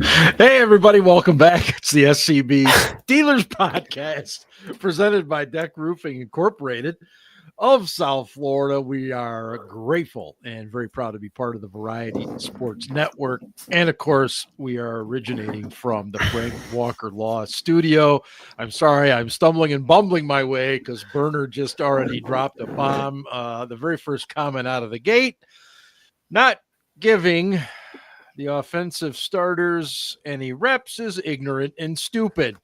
Hey, everybody, welcome back. It's the SCB Steelers Podcast presented by DEK Roofing Incorporated of South Florida. We are grateful and very proud to be part of the Variety Sports Network. And of course, we are originating from the Frank Walker Law Studio. I'm sorry, I'm stumbling and bumbling my way because Burner just already dropped a bomb. The very first comment out of the gate, not giving the offensive starters any reps is ignorant and stupid.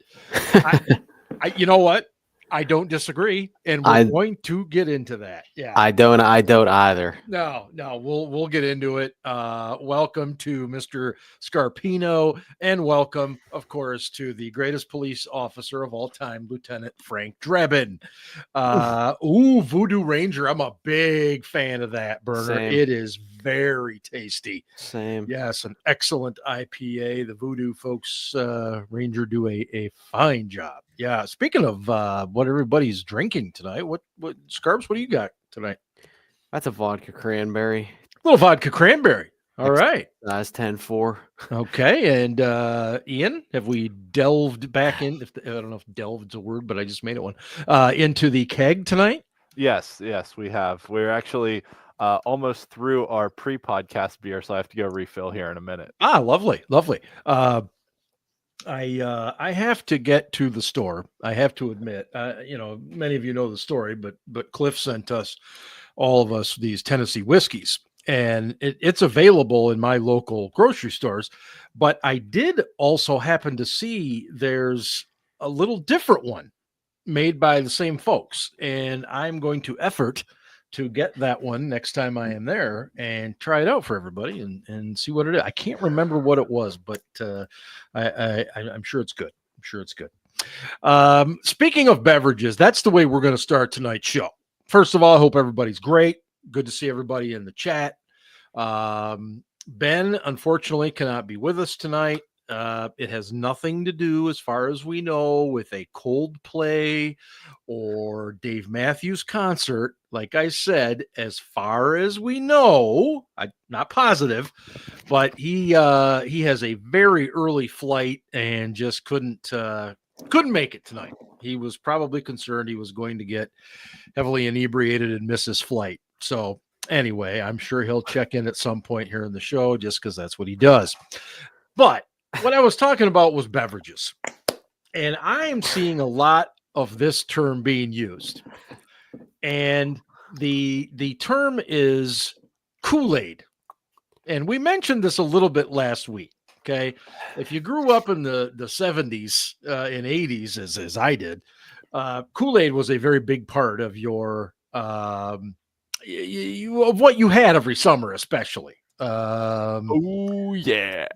You know what? I don't disagree, and we're going to get into that. Yeah, I don't either. No, we'll get into it. Welcome to Mr. Scarpino, and welcome, of course, to the greatest police officer of all time, Lieutenant Frank Drebin. Voodoo Ranger. I'm a big fan of that, Burner. Same. It is very tasty. Same. Yes, an excellent IPA. The Voodoo folks, Ranger, do a fine job. Yeah. Speaking of what everybody's drinking tonight, what Scarps? What do you got tonight? That's a vodka cranberry. A little vodka cranberry. All right. Size 10-4. Okay. And Ian, have we delved back in? I don't know if delved is a word, but I just made it one. Into the keg tonight? Yes, we have. We're actually almost through our pre-podcast beer, so I have to go refill here in a minute. Lovely. I have to get to the store. I have to admit, many of you know the story, but Cliff sent all of us these Tennessee whiskeys, and it's available in my local grocery stores. But I did also happen to see there's a little different one made by the same folks, and I'm going to effort to get that one next time I am there and try it out for everybody and see what it is. I can't remember what it was, but I'm sure it's good. Speaking of beverages, that's the way we're going to start tonight's show. First of all, I hope everybody's great. Good to see everybody in the chat. Ben, unfortunately, cannot be with us tonight. It has nothing to do, as far as we know, with a Coldplay or Dave Matthews concert. Like I said, as far as we know, I'm not positive, but he has a very early flight and just couldn't make it tonight. He was probably concerned he was going to get heavily inebriated and miss his flight. So anyway, I'm sure he'll check in at some point here in the show just because that's what he does. But what I was talking about was beverages, and I am seeing a lot of this term being used, and the term is Kool-Aid, and we mentioned this a little bit last week. Okay, if you grew up in the 70s and 80s as I did, Kool-Aid was a very big part of your of what you had every summer, especially. Oh yeah.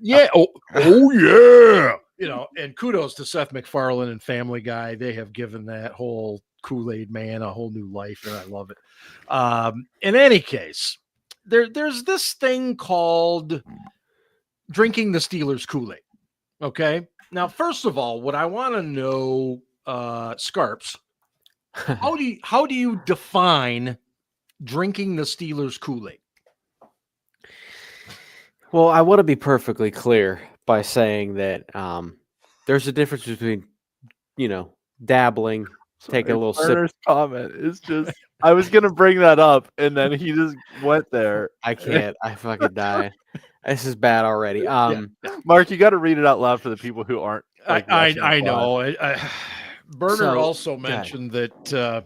And kudos to Seth MacFarlane and Family Guy. They have given that whole Kool-Aid man a whole new life, and I love it. In any case, there's this thing called drinking the Steelers Kool-Aid. Okay. Now, first of all, what I want to know, Scarps, how do you define drinking the Steelers Kool-Aid? Well, I want to be perfectly clear by saying that there's a difference between, dabbling, taking a little sip. Comment is just, I was going to bring that up, and then he just went there. I can't. I fucking die. This is bad already. Mark, you got to read it out loud for the people who aren't. I know. Bernard also mentioned that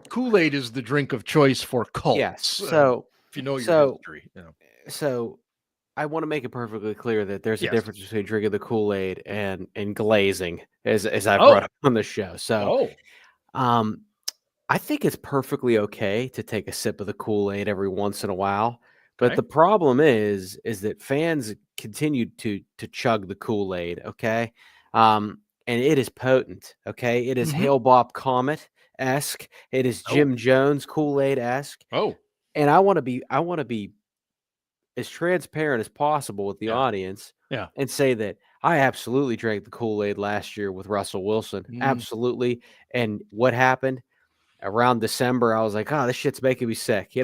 Kool-Aid is the drink of choice for cults. Yes. So if you know your history, So I want to make it perfectly clear that there's a difference between drinking the Kool-Aid and glazing, as I brought up on the show. So, I think it's perfectly okay to take a sip of the Kool-Aid every once in a while. But the problem is that fans continue to chug the Kool-Aid. Okay, and it is potent. Okay, it is Hail Bob Comet-esque. It is Jim Jones Kool-Aid-esque. And I want to be as transparent as possible with the audience and say that I absolutely drank the Kool-Aid last year with Russell Wilson. Absolutely. And what happened around December, I was like, oh, this shit's making me sick,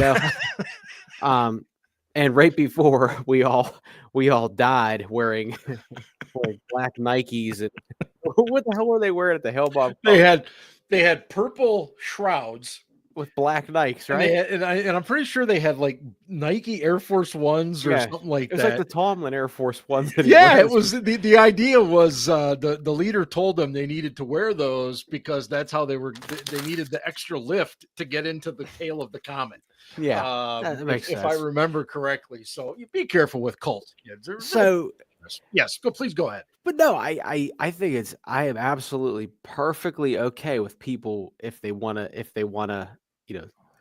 And right before we all died wearing black Nikes, and what the hell were they wearing at the Hellbog? They had purple shrouds with black Nikes, right? And I'm pretty sure they had like Nike Air Force Ones or something like that. It was like the Tomlin Air Force Ones. Yeah, it was. The idea was the leader told them they needed to wear those because that's how they needed the extra lift to get into the tail of the comet. Yeah, that makes sense. If I remember correctly. So you be careful with Colt. So yes, please go ahead. But no, I think I am absolutely perfectly okay with people if they wanna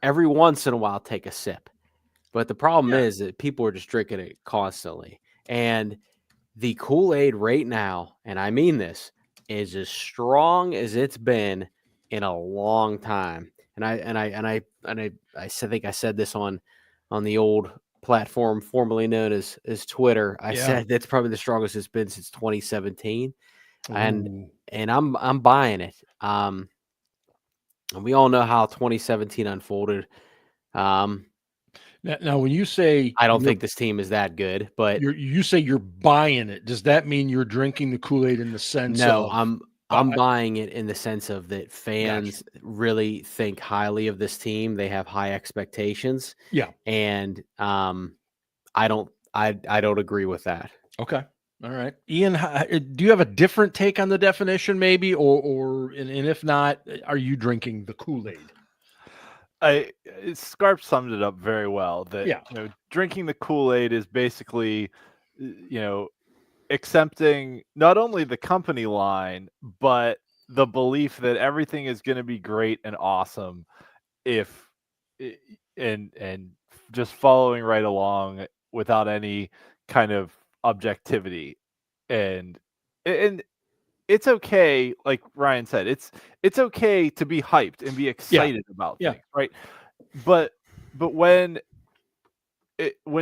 every once in a while take a sip. But the problem is that people are just drinking it constantly. And the Kool-Aid right now, and I mean this, is as strong as it's been in a long time. And I think I said this on the old platform formerly known as Twitter. I said that's probably the strongest it's been since 2017. Ooh. And I'm buying it. And we all know how 2017 unfolded. Now, when you say I don't think this team is that good, but you say you're buying it, does that mean you're drinking the Kool-Aid in the sense of I'm buying it in the sense of that fans really think highly of this team. They have high expectations. Yeah. And I don't agree with that. Okay. All right. Ian, do you have a different take on the definition maybe? And if not, are you drinking the Kool-Aid? Scarp summed it up very well that, drinking the Kool-Aid is basically, accepting not only the company line, but the belief that everything is going to be great and awesome and just following right along without any kind of objectivity. And it's okay, like Ryan said, it's okay to be hyped and be excited about things, right? But when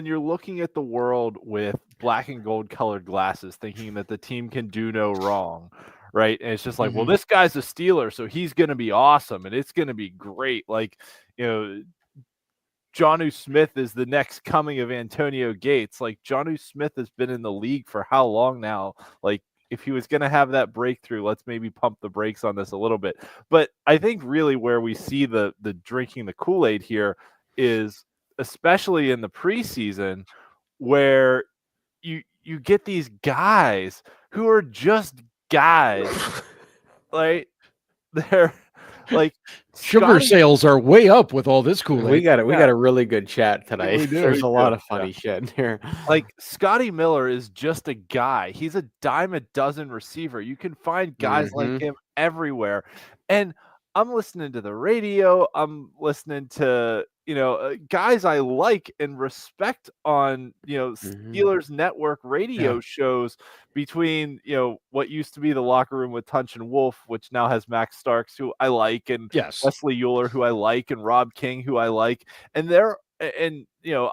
you're looking at the world with black and gold colored glasses, thinking that the team can do no wrong, right? And it's just like, well, this guy's a Steeler, so he's going to be awesome and it's going to be great. Like, Jonnu Smith is the next coming of Antonio Gates. Like, Jonnu Smith has been in the league for how long now? Like, if he was going to have that breakthrough, let's maybe pump the brakes on this a little bit. But I think really where we see the drinking the Kool-Aid here is especially in the preseason where you get these guys who are just guys. Like, they're like sugar sales are way up with all this Kool-Aid. We got a really good chat tonight. There's a lot of funny shit in here. Like, Scotty Miller is just a guy. He's a dime a dozen receiver. You can find guys like him everywhere. And I'm listening to the radio. I'm listening to, guys I like and respect on, Steelers Network radio shows between, what used to be the locker room with Tunch and Wolf, which now has Max Starks, who I like, and Wesley Euler, who I like, and Rob King, who I like. And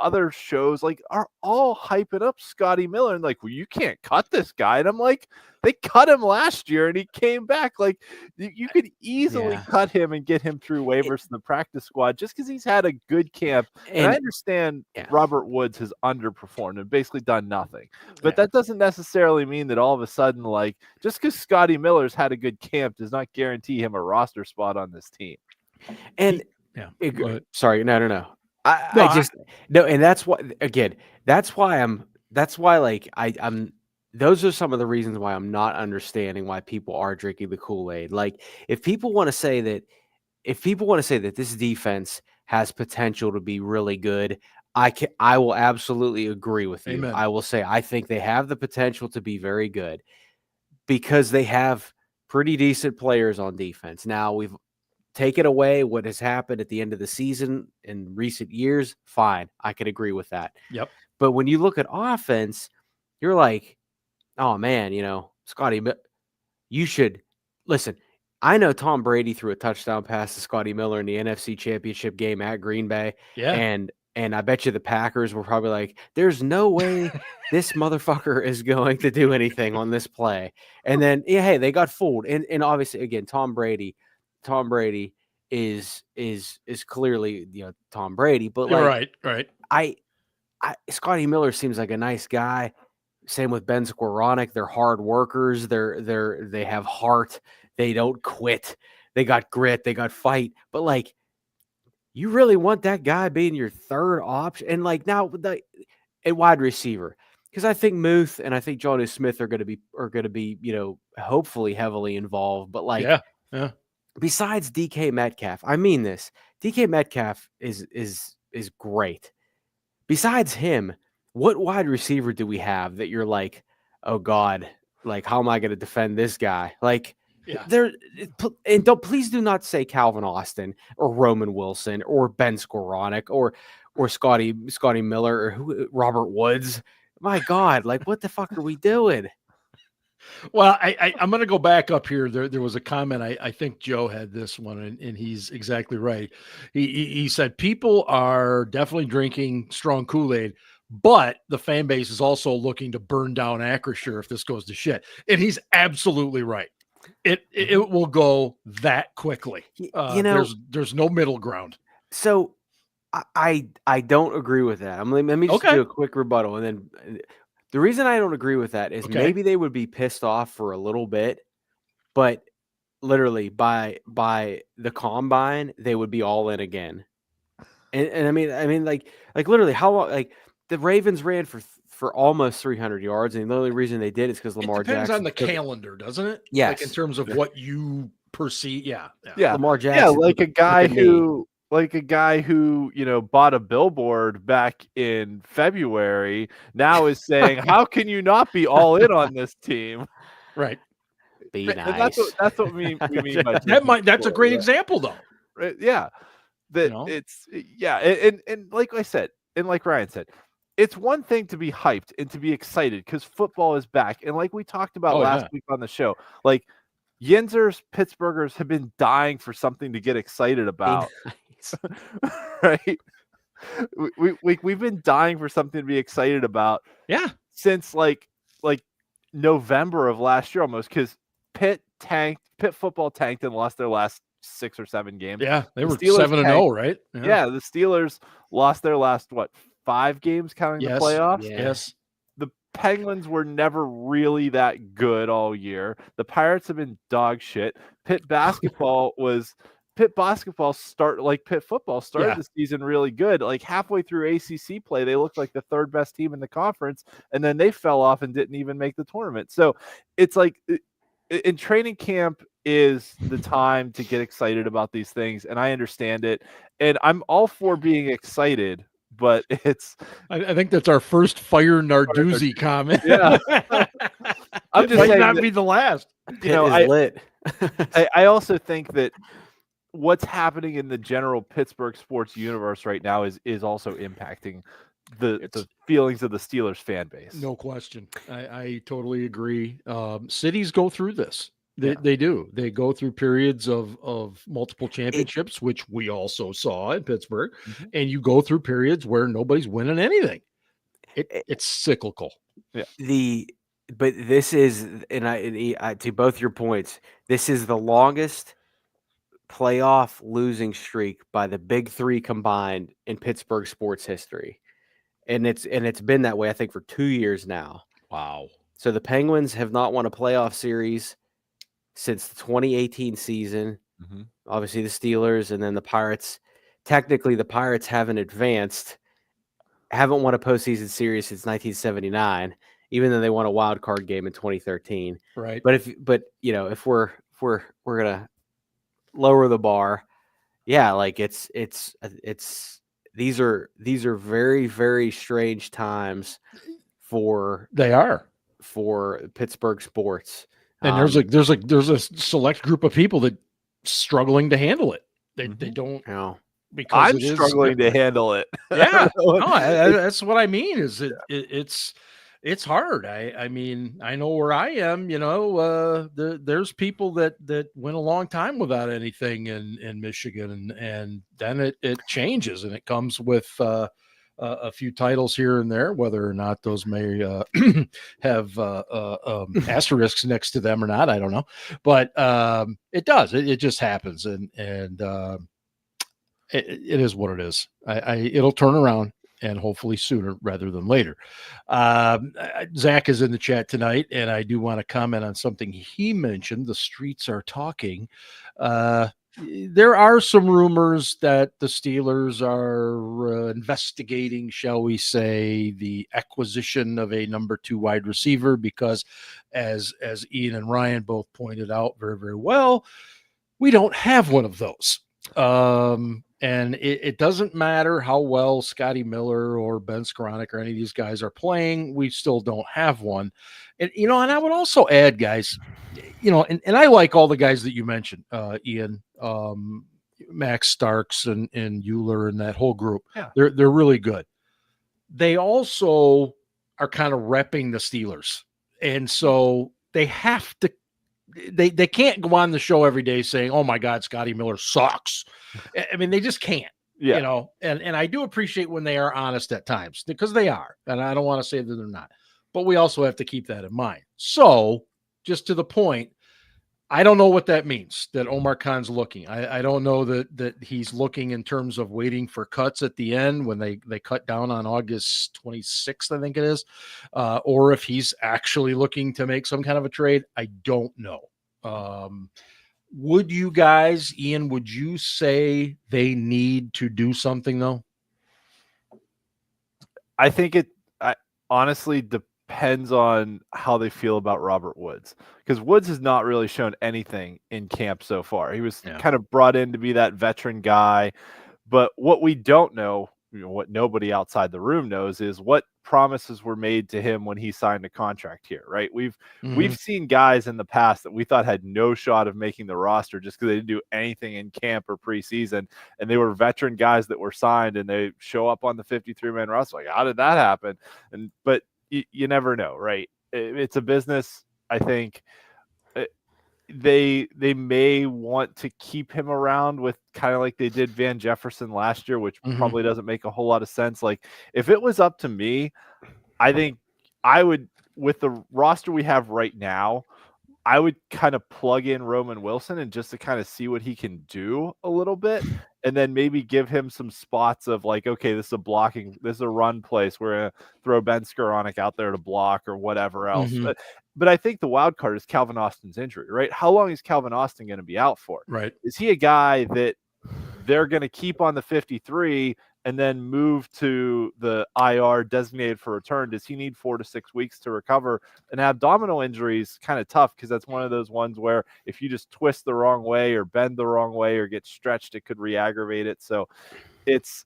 other shows like are all hyping up Scotty Miller and like, well, you can't cut this guy. And I'm like, they cut him last year and he came back. Like, you could easily cut him and get him through waivers in the practice squad just because he's had a good camp. And I understand Robert Woods has underperformed and basically done nothing, but that doesn't necessarily mean that all of a sudden, like, just because Scotty Miller's had a good camp does not guarantee him a roster spot on this team. And sorry, no. And that's why I'm those are some of the reasons why I'm not understanding why people are drinking the Kool-Aid. Like, if people want to say that this defense has potential to be really good, I will absolutely agree with you. Amen. I will say I think they have the potential to be very good because they have pretty decent players on defense. Now, we've taken away what has happened at the end of the season in recent years, fine. I can agree with that. Yep. But when you look at offense, you're like, oh, man, Scotty, you should – listen, I know Tom Brady threw a touchdown pass to Scotty Miller in the NFC Championship game at Green Bay. Yeah. And I bet you the Packers were probably like, there's no way this motherfucker is going to do anything on this play. And then, hey, they got fooled. And obviously, again, Tom Brady is clearly, Tom Brady. But like, right. Scotty Miller seems like a nice guy. Same with Ben Skowronek. They're hard workers. They have heart. They don't quit. They got grit. They got fight. But like, you really want that guy being your third option? And like now, a wide receiver, because I think Muth and I think Jonnu Smith are going to be hopefully heavily involved. But like, yeah. Besides DK Metcalf, I mean this. DK Metcalf is great. Besides him, what wide receiver do we have that you're like, oh God, like how am I going to defend this guy? Like, please do not say Calvin Austin or Roman Wilson or Ben Skowronek or Scotty Miller or Robert Woods. My God, like what the fuck are we doing? Well, I'm going to go back up here. There was a comment. I think Joe had this one, and he's exactly right. He said people are definitely drinking strong Kool-Aid, but the fan base is also looking to burn down Acrisure if this goes to shit. And he's absolutely right. It will go that quickly. There's no middle ground. So I don't agree with that. Let me just do a quick rebuttal, and then. The reason I don't agree with that is maybe they would be pissed off for a little bit, but literally by the combine, they would be all in again. And I mean, like literally how long, like the Ravens ran for almost 300 yards. And the only reason they did is because Lamar Jackson. It depends on the calendar, doesn't it? Yes. Like in terms of what you perceive. Yeah. Lamar Jackson. Yeah. Like a guy who bought a billboard back in February now is saying, how can you not be all in on this team? Right. Be nice. That's what we mean by that's a great example though. Right? Yeah. And like I said, and like Ryan said, it's one thing to be hyped and to be excited because football is back. And like we talked about last week on the show, like Yinzers, Pittsburghers have been dying for something to get excited about. Right? We've been dying for something to be excited about. Yeah. Since like November of last year almost, because Pitt football tanked and lost their last 6 or 7 games. Yeah, they were 7-0, right? Yeah, the Steelers lost their last 5 games counting the playoffs. Yes. The Penguins were never really that good all year. The Pirates have been dog shit. Pitt football started the season really good. Like halfway through ACC play, they looked like the 3rd best team in the conference, and then they fell off and didn't even make the tournament. So it's like in training camp is the time to get excited about these things, and I understand it, and I'm all for being excited. But I think that's our first Fire Narduzzi comment. Yeah, I'm just saying not be the last. Lit. I also think that what's happening in the general Pittsburgh sports universe right now is also impacting the feelings of the Steelers fan base. No question. I totally agree. Cities go through this. They do. They go through periods of multiple championships, which we also saw in Pittsburgh, and you go through periods where nobody's winning anything. It's cyclical. Yeah. But this is, and I to both your points, this is the longest playoff losing streak by the big 3 combined in Pittsburgh sports history, and it's been that way I think for 2 years now. Wow. So the Penguins have not won a playoff series since the 2018 season. Obviously the Steelers, and then the Pirates. Technically the Pirates haven't won a postseason series since 1979, even though they won a wild card game in 2013. Right. But if we're gonna lower the bar, like these are very, very strange times for Pittsburgh sports. And there's a select group of people that struggling to handle it. They don't because I'm struggling to handle it. Yeah. No, that's what I mean is it's hard. I mean, I know where I am, there's people that went a long time without anything in Michigan, and then it changes, and it comes with a few titles here and there, whether or not those may have asterisks next to them or not, I don't know. But it does. It just happens, and it is what it is. It'll turn around. and hopefully sooner rather than later. Zach is in the chat tonight, and I do want to comment on something he mentioned. The streets are talking. There are some rumors that the Steelers are investigating, shall we say, the acquisition of a number 2 wide receiver because, as Ian and Ryan both pointed out very, very well, we don't have one of those. And it doesn't matter how well Scotty Miller or Ben Skoranek or any of these guys are playing, we still don't have one. And, and I would also add, guys, and I like all the guys that you mentioned, Ian, Max Starks and Euler and that whole group. Yeah. They're really good. They also are kind of repping the Steelers. And so they have to, they can't go on the show every day saying, oh my God, Scotty Miller sucks. I mean, they just can't, and I do appreciate when they are honest at times, because they are, and I don't want to say that they're not, but we also have to keep that in mind. So just to the point, I don't know what that means, that Omar Khan's looking. I don't know that he's looking in terms of waiting for cuts at the end when they cut down on August 26th, I think it is, or if he's actually looking to make some kind of a trade. I don't know. Would you guys, Ian, would you say they need to do something, though? I think it honestly depends on how they feel about Robert Woods, because Woods has not really shown anything in camp so far. He was kind of brought in to be that veteran guy, but what we don't know, what nobody outside the room knows, is what promises were made to him when he signed a contract here, right? We've seen guys in the past that we thought had no shot of making the roster just because they didn't do anything in camp or preseason, and they were veteran guys that were signed, and they show up on the 53-man roster. Like, how did that happen? But you never know, right? It's a business. I think they may want to keep him around with kind of like they did Van Jefferson last year, which probably doesn't make a whole lot of sense. Like, if it was up to me, I think I would, with the roster we have right now, I would kind of plug in Roman Wilson and just to kind of see what he can do a little bit, and then maybe give him some spots of like, okay, this is a run place. We're going to throw Ben Skoranek out there to block or whatever else. But I think the wild card is Calvin Austin's injury, right? How long is Calvin Austin going to be out for? Right. Is he a guy that they're going to keep on the 53 and then move to the IR designated for return? Does he need 4 to 6 weeks to recover? And abdominal injuries, kind of tough, because that's one of those ones where if you just twist the wrong way or bend the wrong way or get stretched, it could re-aggravate it. So it's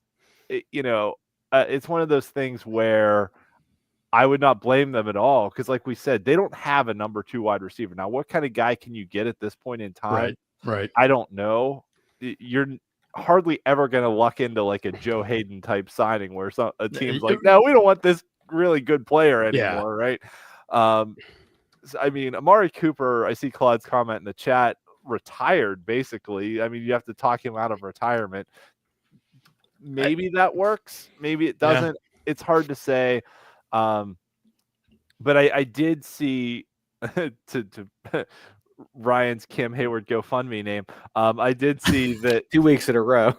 one of those things where I would not blame them at all, because like we said, they don't have a number 2 wide receiver. Now, what kind of guy can you get at this point in time? Right. I don't know. You're hardly ever going to luck into like a Joe Hayden type signing where a team's like, no, we don't want this really good player anymore, right? I mean, Amari Cooper, I see Claude's comment in the chat, retired basically. I mean, you have to talk him out of retirement. Maybe that works. Maybe it doesn't. It's hard to say. But I did see to Ryan's Cam Heyward GoFundMe name. I did see that 2 weeks in a row.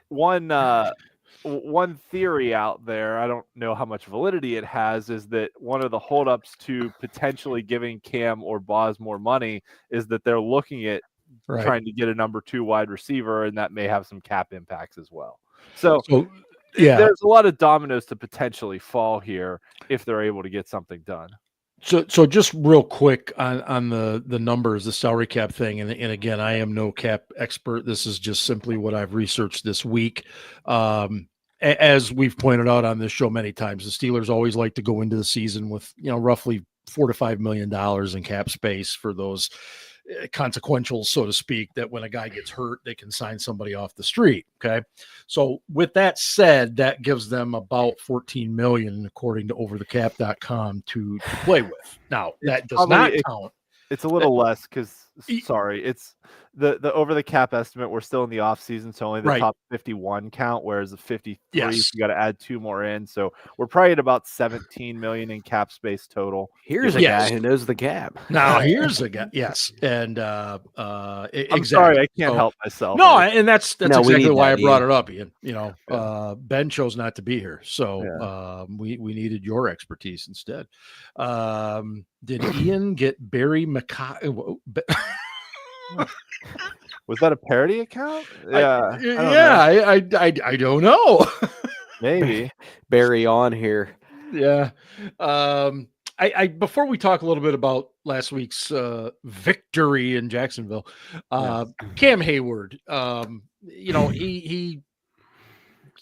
One theory out there, I don't know how much validity it has, is that one of the holdups to potentially giving Cam or Boz more money is that they're looking at trying to get a number 2 wide receiver, and that may have some cap impacts as well. So there's a lot of dominoes to potentially fall here if they're able to get something done. So just real quick on the numbers, the salary cap thing, and again, I am no cap expert. This is just simply what I've researched this week. As we've pointed out on this show many times, the Steelers always like to go into the season with roughly $4 to $5 million in cap space for those consequential, so to speak, that when a guy gets hurt, they can sign somebody off the street. Okay. So with that said, that gives them about 14 million, according to overthecap.com to play with. Now that does not count. It's a little less because sorry, it's the over the cap estimate. We're still in the off season, so only the top 51 count, whereas the 53, you got to add 2 more in. So we're probably at about 17 million in cap space total. Here's a guy who knows the cap. Now here's a guy. Yes. And I'm exactly. sorry, I can't help myself. No, and that's exactly why I brought it up, Ian. Ben chose not to be here. So we needed your expertise instead. Did Ian get Barry McCoy? Was that a parody account? I don't know. Maybe Barry on here. Yeah. I before we talk a little bit about last week's victory in Jacksonville, Cam Heyward, he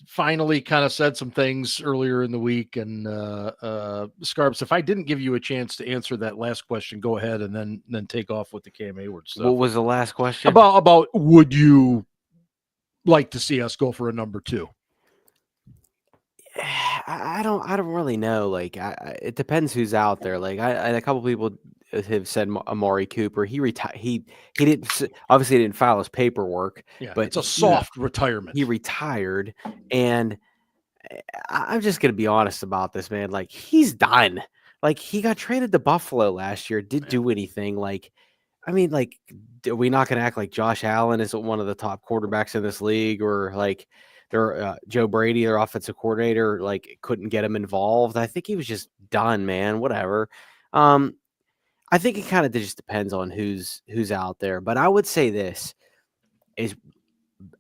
finally kind of said some things earlier in the week, and Scarps, if I didn't give you a chance to answer that last question, go ahead and then take off with the Cam Heyward stuff. What was the last question? About would you like to see us go for a number 2? I don't really know. Like, it depends who's out there. Like, a couple people have said Amari Cooper. He retired. He didn't file his paperwork. Yeah, but it's a soft retirement. He retired, and I'm just gonna be honest about this, man. Like, he's done. Like, he got traded to Buffalo last year. Didn't do anything. Like, I mean, like, are we not gonna act like Josh Allen is one of the top quarterbacks in this league, or like? Joe Brady, their offensive coordinator, like, couldn't get him involved. I think he was just done, man. Whatever. I think it kind of just depends on who's out there. But I would say this is,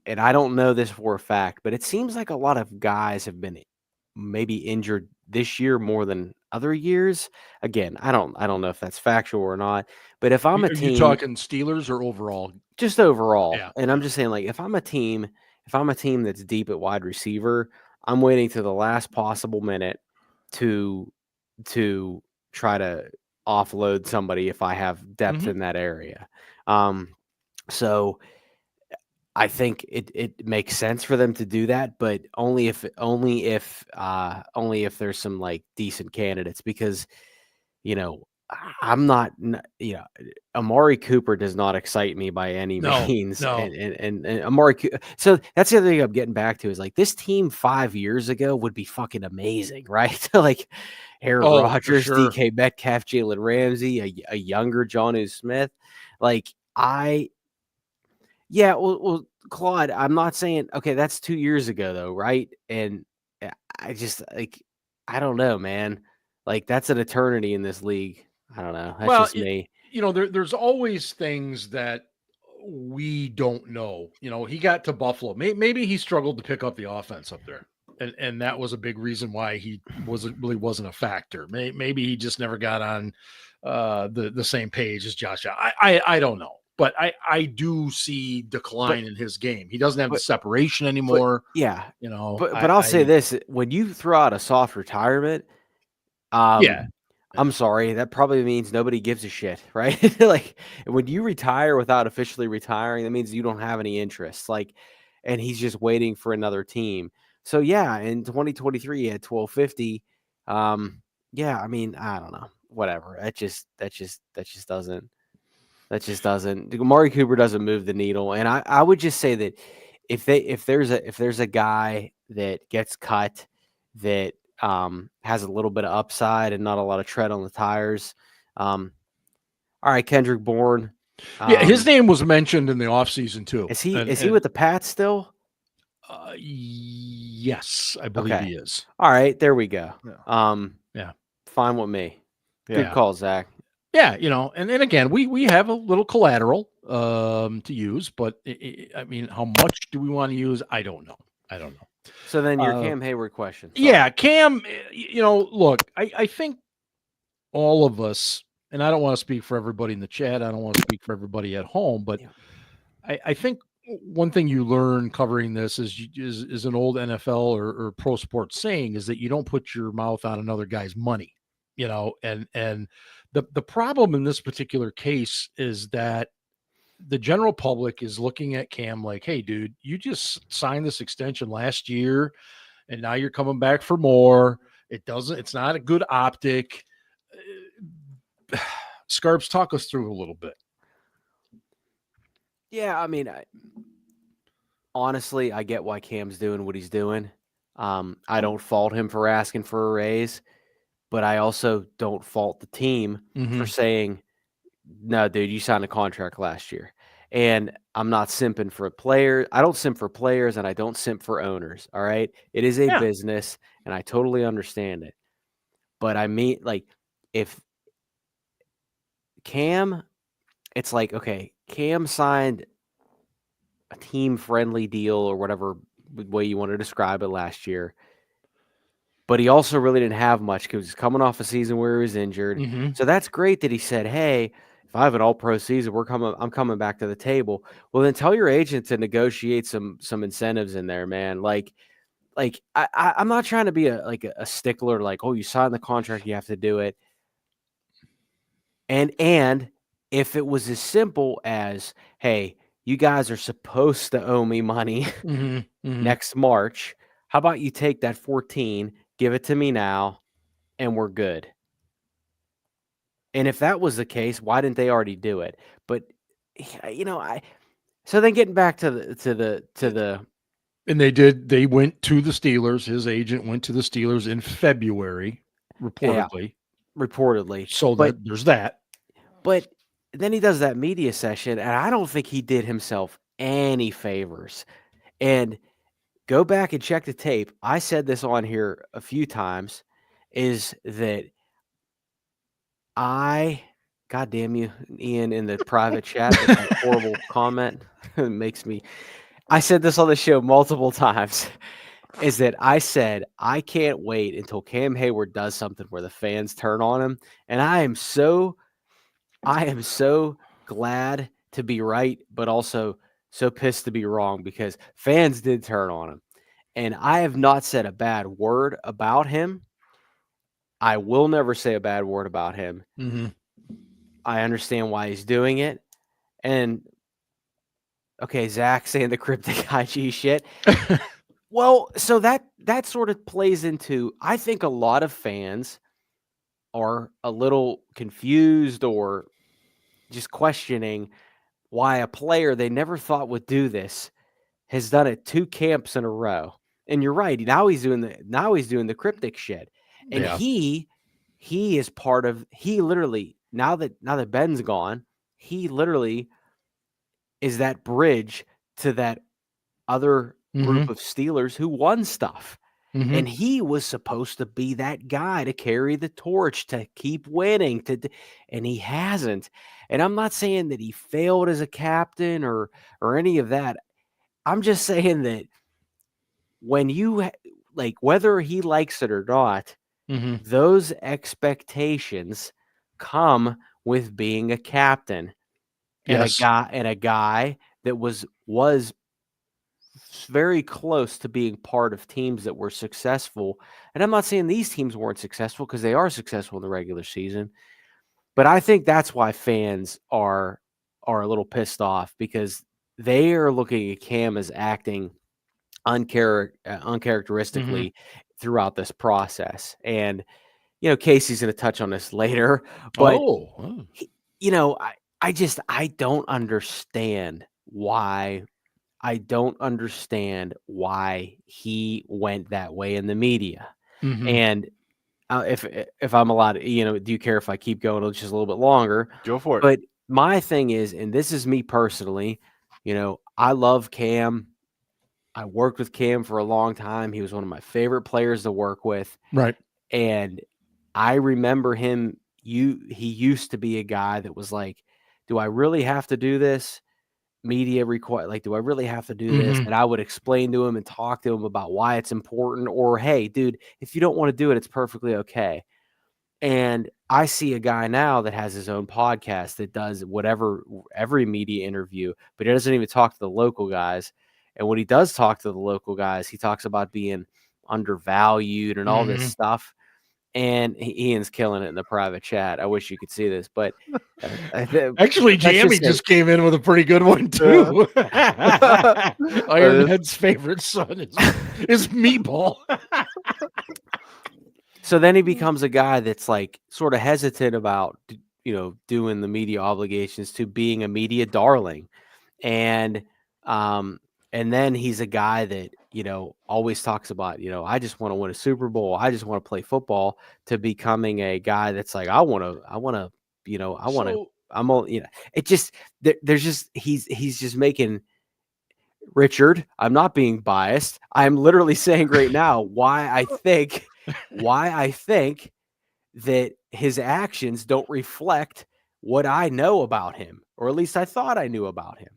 and I don't know this for a fact, but it seems like a lot of guys have been maybe injured this year more than other years. Again, I don't know if that's factual or not. But if I'm a team, you talking Steelers or overall? Just overall. Yeah. And I'm just saying, like, if I'm a team that's deep at wide receiver, I'm waiting to the last possible minute to try to offload somebody if I have depth in that area. So I think it makes sense for them to do that, but only if there's some like decent candidates, because I'm not, Amari Cooper does not excite me by any means. No. And Amari Cooper. So that's the other thing I'm getting back to, is like, this team 5 years ago would be fucking amazing, right? Like Aaron Rodgers, sure. DK Metcalf, Jalen Ramsey, a younger Jonnu Smith. Like, well, Claude, I'm not saying, okay, that's 2 years ago though, right? And I just, like, I don't know, man. Like, that's an eternity in this league. I don't know. That's just me. There's always things that we don't know. He got to Buffalo. Maybe he struggled to pick up the offense up there, and that was a big reason why he wasn't a factor. Maybe he just never got on the same page as Josh. I don't know, but I do see decline in his game. He doesn't have the separation anymore. But I'll say this: when you throw out a soft retirement, I'm sorry, that probably means nobody gives a shit, right? Like, when you retire without officially retiring, that means you don't have any interest. Like, and he's just waiting for another team. So yeah, in 2023, he had 1250. I mean, I don't know, whatever. That just doesn't. Amari Cooper doesn't move the needle. And I would just say that if there's a guy that gets cut that has a little bit of upside and not a lot of tread on the tires. All right, Kendrick Bourne. His name was mentioned in the offseason too. Is he with the Pats still? Yes, I believe he is. All right, there we go. Yeah. Fine with me. Yeah. Good call, Zach. Yeah, and again, we have a little collateral to use, but I mean, how much do we want to use? I don't know. So then your Cam Heyward question. Sorry. Yeah, Cam, look, I think all of us, and I don't want to speak for everybody in the chat, I don't want to speak for everybody at home, but I think one thing you learn covering this is an old NFL or pro sports saying, is that you don't put your mouth on another guy's money, and the problem in this particular case is that the general public is looking at Cam like, hey, dude, you just signed this extension last year and now you're coming back for more. It's not a good optic. Scarps, talk us through a little bit. Yeah, I mean, honestly, I get why Cam's doing what he's doing. I don't fault him for asking for a raise, but I also don't fault the team for saying, no, dude, you signed a contract last year. And I'm not simping for a player. I don't simp for players, and I don't simp for owners. All right. It is a business, and I totally understand it. But I mean, like, if Cam, it's like, okay, Cam signed a team-friendly deal or whatever way you want to describe it last year. But he also really didn't have much because he's coming off a season where he was injured. So that's great that he said, hey, if I have an all-pro season, I'm coming back to the table. Well, then tell your agent to negotiate some incentives in there, man. Like I'm not trying to be a stickler, like, oh, you signed the contract, you have to do it. And if it was as simple as, hey, you guys are supposed to owe me money next March, how about you take that 14, give it to me now, and we're good. And if that was the case, why didn't they already do it? But so then getting back to the and they went to the Steelers. His agent went to the Steelers in February, reportedly. Yeah, reportedly. So there's that. But then he does that media session, and I don't think he did himself any favors. And go back and check the tape. I said this on here a few times, is that God damn you, Ian, in the private chat, that horrible comment makes me. I said this on the show multiple times, is that I said, I can't wait until Cam Heyward does something where the fans turn on him. And I am so glad to be right, but also so pissed to be wrong, because fans did turn on him. And I have not said a bad word about him. I will never say a bad word about him. I understand why he's doing it. And okay, Zach saying the cryptic IG shit. Well, so that sort of plays into, I think a lot of fans are a little confused or just questioning why a player they never thought would do this has done it 2 camps in a row. And you're right. Now he's doing the cryptic shit. And he is part of, he literally, now that Ben's gone, he literally is that bridge to that other group of Steelers who won stuff. And he was supposed to be that guy to carry the torch, to keep winning, and he hasn't. And I'm not saying that he failed as a captain or any of that. I'm just saying that when you, like, whether he likes it or not, those expectations come with being a captain and a guy that was very close to being part of teams that were successful. And I'm not saying these teams weren't successful, because they are successful in the regular season. But I think that's why fans are a little pissed off, because they are looking at Cam as acting uncharacteristically throughout this process. And, Casey's going to touch on this later, but I don't understand why. I don't understand why he went that way in the media. And if I'm allowed to, do you care if I keep going just a little bit longer? Go for it. But my thing is, and this is me personally, I love Cam. I worked with Cam for a long time. He was one of my favorite players to work with. Right. And I remember him. He used to be a guy that was like, do I really have to do this? Media require, like, do I really have to do this? And I would explain to him and talk to him about why it's important, or, hey, dude, if you don't want to do it, it's perfectly okay. And I see a guy now that has his own podcast that does every media interview, but he doesn't even talk to the local guys. And when he does talk to the local guys, he talks about being undervalued and all this stuff. And Ian's killing it in the private chat. I wish you could see this, but actually, Jamie just came in with a pretty good one too. Ironhead's favorite son is Meatball. So then he becomes a guy that's like sort of hesitant about doing the media obligations to being a media darling. And then he's a guy that, always talks about, I just want to win a Super Bowl. I just want to play football, to becoming a guy that's like, it just, there's just, he's just making Richard. I'm not being biased. I'm literally saying right now why I think that his actions don't reflect what I know about him, or at least I thought I knew about him.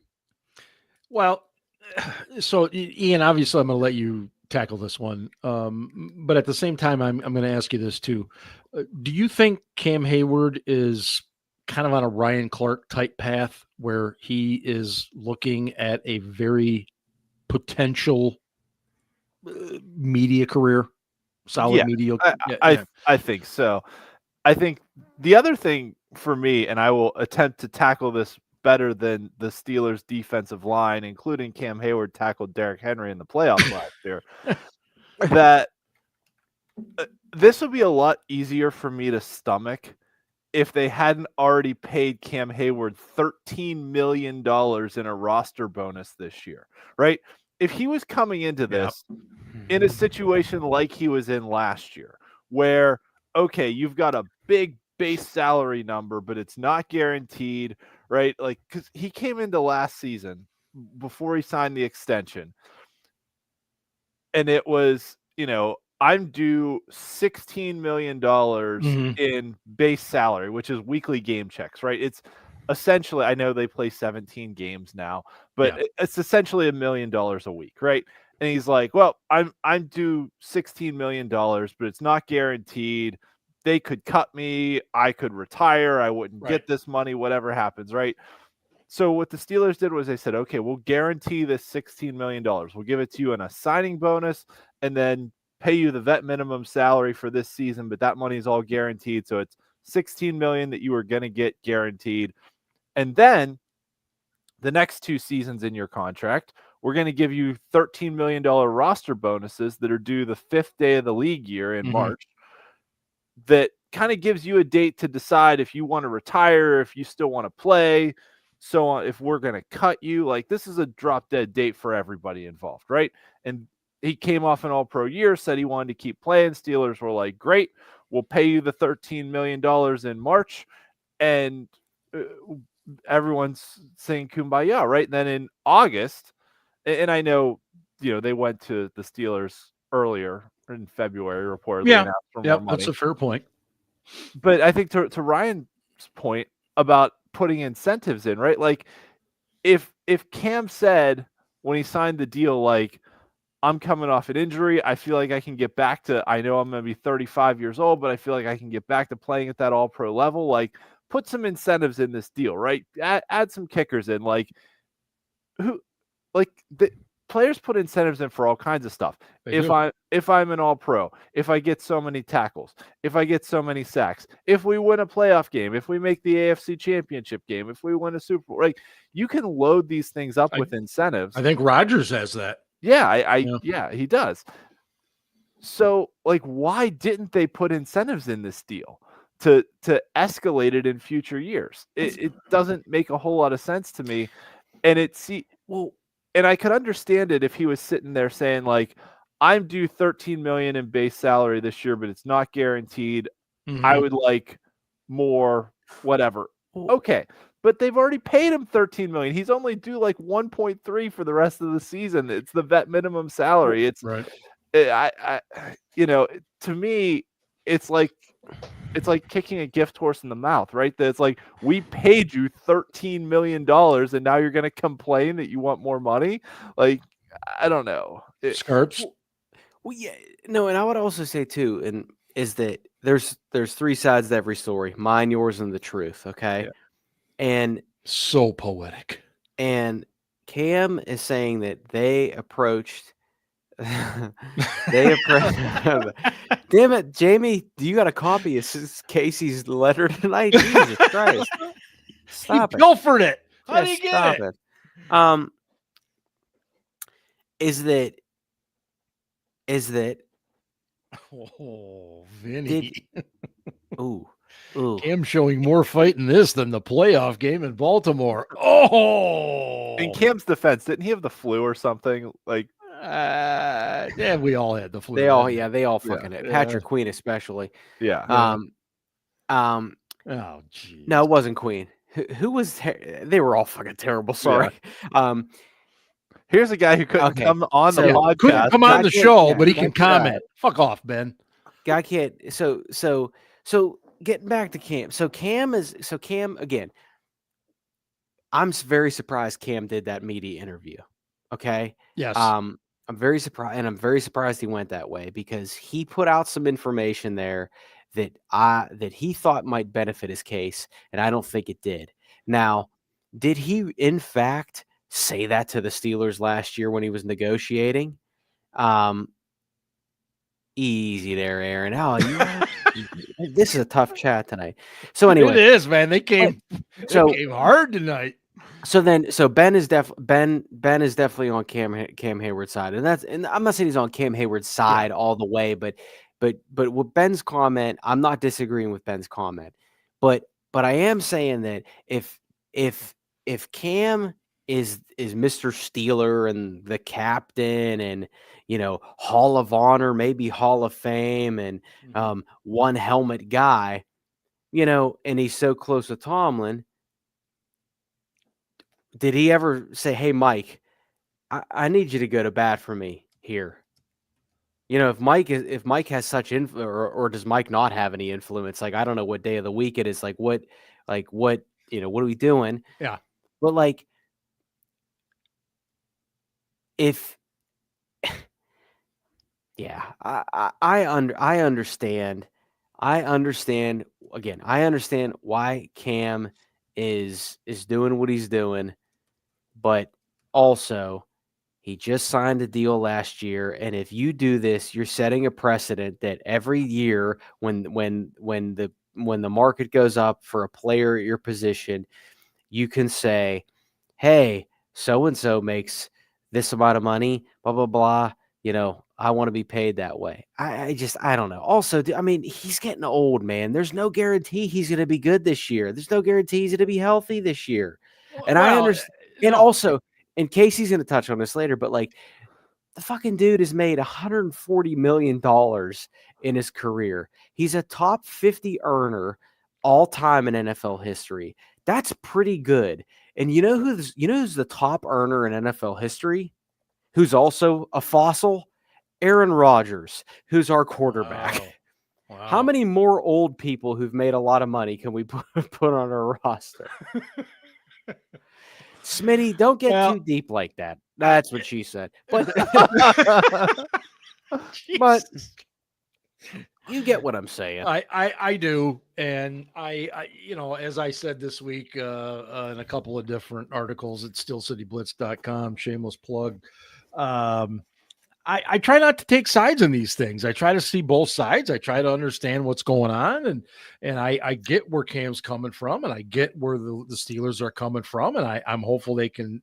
Well, so Ian, obviously I'm going to let you tackle this one. But at the same time, I'm going to ask you this too. Do you think Cam Heyward is kind of on a Ryan Clark type path where he is looking at a very potential media career, solid media? I think so. I think the other thing for me, and I will attempt to tackle this better than the Steelers defensive line, including Cam Heyward tackled Derrick Henry in the playoffs last year, that this would be a lot easier for me to stomach if they hadn't already paid Cam Heyward $13 million in a roster bonus this year, right? If he was coming into this in a situation like he was in last year, where, okay, you've got a big base salary number, but it's not guaranteed, right? Like, because he came into last season before he signed the extension, and it was, I'm due $16 million in base salary, which is weekly game checks, right? It's essentially, I know they play 17 games now, but it's essentially $1 million a week, right? And he's like, well, I'm due $16 million, but it's not guaranteed. They could cut me. I could retire. I wouldn't get this money, whatever happens, right? So what the Steelers did was they said, okay, we'll guarantee this $16 million. We'll give it to you in a signing bonus, and then pay you the vet minimum salary for this season, but that money is all guaranteed. So it's $16 million that you are going to get guaranteed. And then the next 2 seasons in your contract, we're going to give you $13 million roster bonuses that are due the 5th day of the league year in March. That kind of gives you a date to decide if you want to retire, if you still want to play, so on. If we're going to cut you, like, this is a drop dead date for everybody involved, right? And he came off an all-pro year, said he wanted to keep playing. Steelers were like, great, we'll pay you the $13 million in March. And everyone's saying kumbaya, right? And then in August, and I know, they went to the Steelers earlier in February, reportedly. Yeah, that's a fair point. But I think to Ryan's point about putting incentives in, right? Like, if Cam said when he signed the deal, like, I'm coming off an injury, I feel like I can get back to, I know I'm going to be 35 years old, but I feel like I can get back to playing at that all-pro level. Like, put some incentives in this deal, right? Add some kickers in. Like, the players put incentives in for all kinds of stuff. If I'm an all-pro, if I get so many tackles, if I get so many sacks, if we win a playoff game, if we make the AFC Championship game, if we win a Super Bowl, like, you can load these things up with incentives. I think Rodgers has that. Yeah, yeah, he does. So, like, why didn't they put incentives in this deal to escalate it in future years? It doesn't make a whole lot of sense to me. And and I could understand it if he was sitting there saying, like, I'm due $13 million in base salary this year, but it's not guaranteed. I would like more, whatever. Okay. But they've already paid him $13 million. He's only due like 1.3 for the rest of the season. It's the vet minimum salary. It's right. To me, it's like kicking a gift horse in the mouth, right? That it's like, we paid you $13 million and now you're going to complain that you want more money. Like, I don't know. Scarps. Well, yeah, no. And I would also say too, is that there's 3 sides to every story: mine, yours, and the truth. Okay. Yeah. And so poetic. And Cam is saying that they approached. Damn it, Jamie! Do you got a copy of Casey's letter tonight? Jesus Christ! Stop it! Pilfered it. How do you get it? Is that? Oh, Vinny. Ooh. Cam showing more fight in this than the playoff game in Baltimore. Oh, in Cam's defense, didn't he have the flu or something? Like, yeah, we all had the flu. They all fucking had. Patrick Queen especially. Yeah. Oh, geez. No, it wasn't Queen. Who was? They were all fucking terrible. Sorry. Yeah. Here's a guy who couldn't come on the podcast. Couldn't come on the show, but he can comment. Fuck off, Ben. Guy can't. So getting back to Cam. So Cam again. I'm very surprised Cam did that media interview. Okay. Yes. I'm very surprised, and I'm very surprised he went that way because he put out some information there that he thought might benefit his case, and I don't think it did. Now, did he in fact say that to the Steelers last year when he was negotiating? Easy there, Aaron. Oh, this is a tough chat tonight. So anyway, it is, man. They came hard tonight. So Ben is definitely on Cam Heyward's side, and I'm not saying he's on Cam Heyward's side all the way, but with Ben's comment, I'm not disagreeing with Ben's comment, but I am saying that if Cam is Mr. Steeler and the captain and Hall of Honor, maybe Hall of Fame, and one helmet guy, and he's so close with Tomlin. Did he ever say, "Hey, Mike, I need you to go to bat for me here"? If Mike has such influence, or does Mike not have any influence? Like, I don't know what day of the week it is. What are we doing? Yeah. But I understand. Again, I understand why Cam is doing what he's doing, but also he just signed a deal last year, and if you do this, you're setting a precedent that every year when the market goes up for a player at your position, you can say, "Hey, so and so makes this amount of money, blah blah blah. I want to be paid that way." I don't know. Also, he's getting old, man. There's no guarantee he's going to be good this year. There's no guarantee he's going to be healthy this year. And I understand. And also, in case he's going to touch on this later, but the fucking dude has made $140 million in his career. He's a top 50 earner all time in NFL history. That's pretty good. And who's the top earner in NFL history? Who's also a fossil? Aaron Rodgers, who's our quarterback. Wow. How many more old people who've made a lot of money can we put on our roster? Smitty, don't get too deep like that. That's what she said. But you get what I'm saying. I do. And I as I said this week in a couple of different articles at SteelCityBlitz.com, shameless plug. I try not to take sides in these things. I try to see both sides. I try to understand what's going on, and I get where Cam's coming from, and I get where the Steelers are coming from, and I'm hopeful they can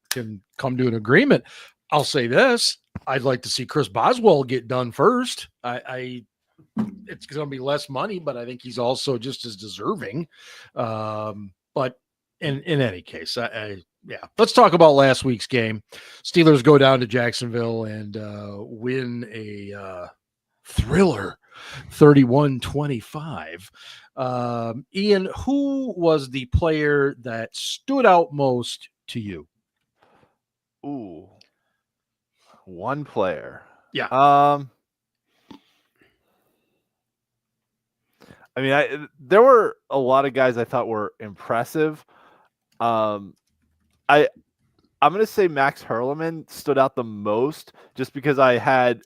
come to an agreement. I'll say this: I'd like to see Chris Boswell get done first. It's going to be less money, but I think he's also just as deserving. But in any case, let's talk about last week's game. Steelers go down to Jacksonville and win a thriller, 31-25. Ian, who was the player that stood out most to you? Ooh, one player. Yeah. There were a lot of guys I thought were impressive. I'm going to say Max Hurleman stood out the most just because I had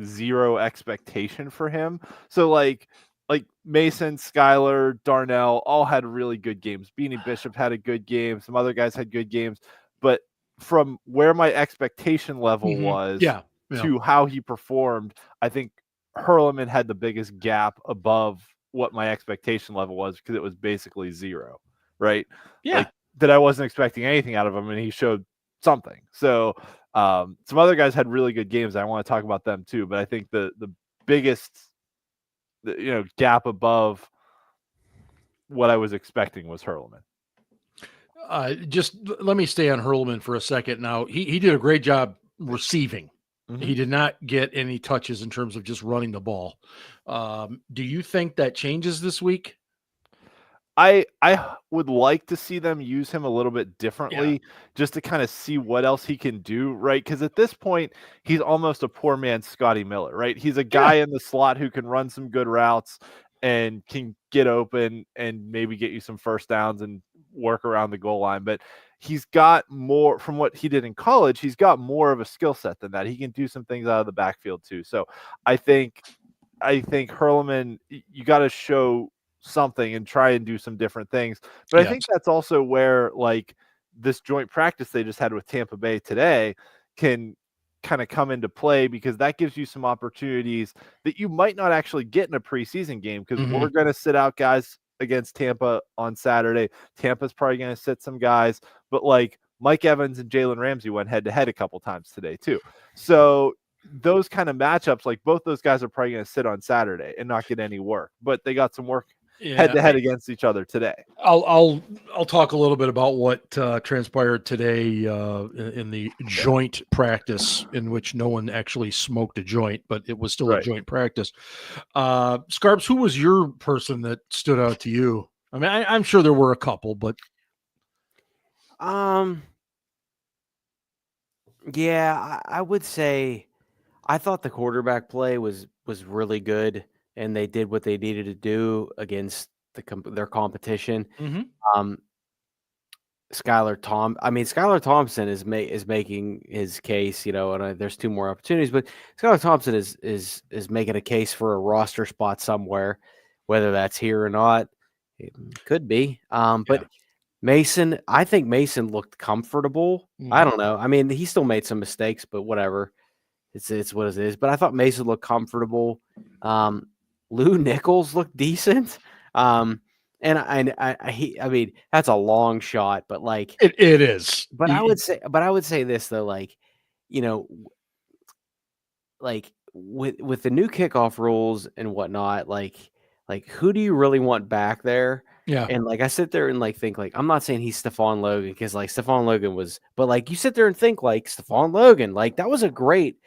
zero expectation for him. So like Mason, Skylar, Darnell all had really good games. Beanie Bishop had a good game. Some other guys had good games, but from where my expectation level was to how he performed, I think Hurleman had the biggest gap above what my expectation level was because it was basically zero, right? Yeah. That I wasn't expecting anything out of him, and he showed something. So some other guys had really good games. I want to talk about them too, but I think the biggest gap above what I was expecting was Hurlman. Just let me stay on Hurlman for a second. Now, he did a great job receiving. Mm-hmm. He did not get any touches in terms of just running the ball. Do you think that changes this week? I would like to see them use him a little bit differently, just to kind of see what else he can do, right? Because at this point, he's almost a poor man's Scotty Miller, right? He's a guy in the slot who can run some good routes and can get open and maybe get you some first downs and work around the goal line. But he's got more from what he did in college. He's got more of a skill set than that. He can do some things out of the backfield too. So I think Hurlman, you got to show something and try and do some different things. But I think that's also where like this joint practice they just had with Tampa Bay today can kind of come into play, because that gives you some opportunities that you might not actually get in a preseason game, because we're going to sit out guys against Tampa on Saturday. Tampa's probably going to sit some guys, but like Mike Evans and Jalen Ramsey went head to head a couple times today too. So those kind of matchups, like both those guys are probably going to sit on Saturday and not get any work, but they got some work head to head against each other today. I'll talk a little bit about what transpired today in the joint practice, in which no one actually smoked a joint, but it was still a joint practice. Scarps, who was your person that stood out to you? I mean, I'm sure there were a couple, but I would say I thought the quarterback play was really good, and they did what they needed to do against their competition. Skylar Thompson is making his case, and there's two more opportunities, but Skylar Thompson is making a case for a roster spot somewhere, whether that's here or not. It could be. But Mason, I think Mason looked comfortable. I don't know. I mean, he still made some mistakes, but whatever. It's what it is. But I thought Mason looked comfortable. Lou Nichols looked decent. I mean, that's a long shot, but like it is. But I would say this though, like, like with the new kickoff rules and whatnot, like who do you really want back there? Yeah. And like I sit there and like think, like, I'm not saying he's Stephon Logan, because like Stephon Logan was, but like you sit there and think like Stephon Logan, like that was a great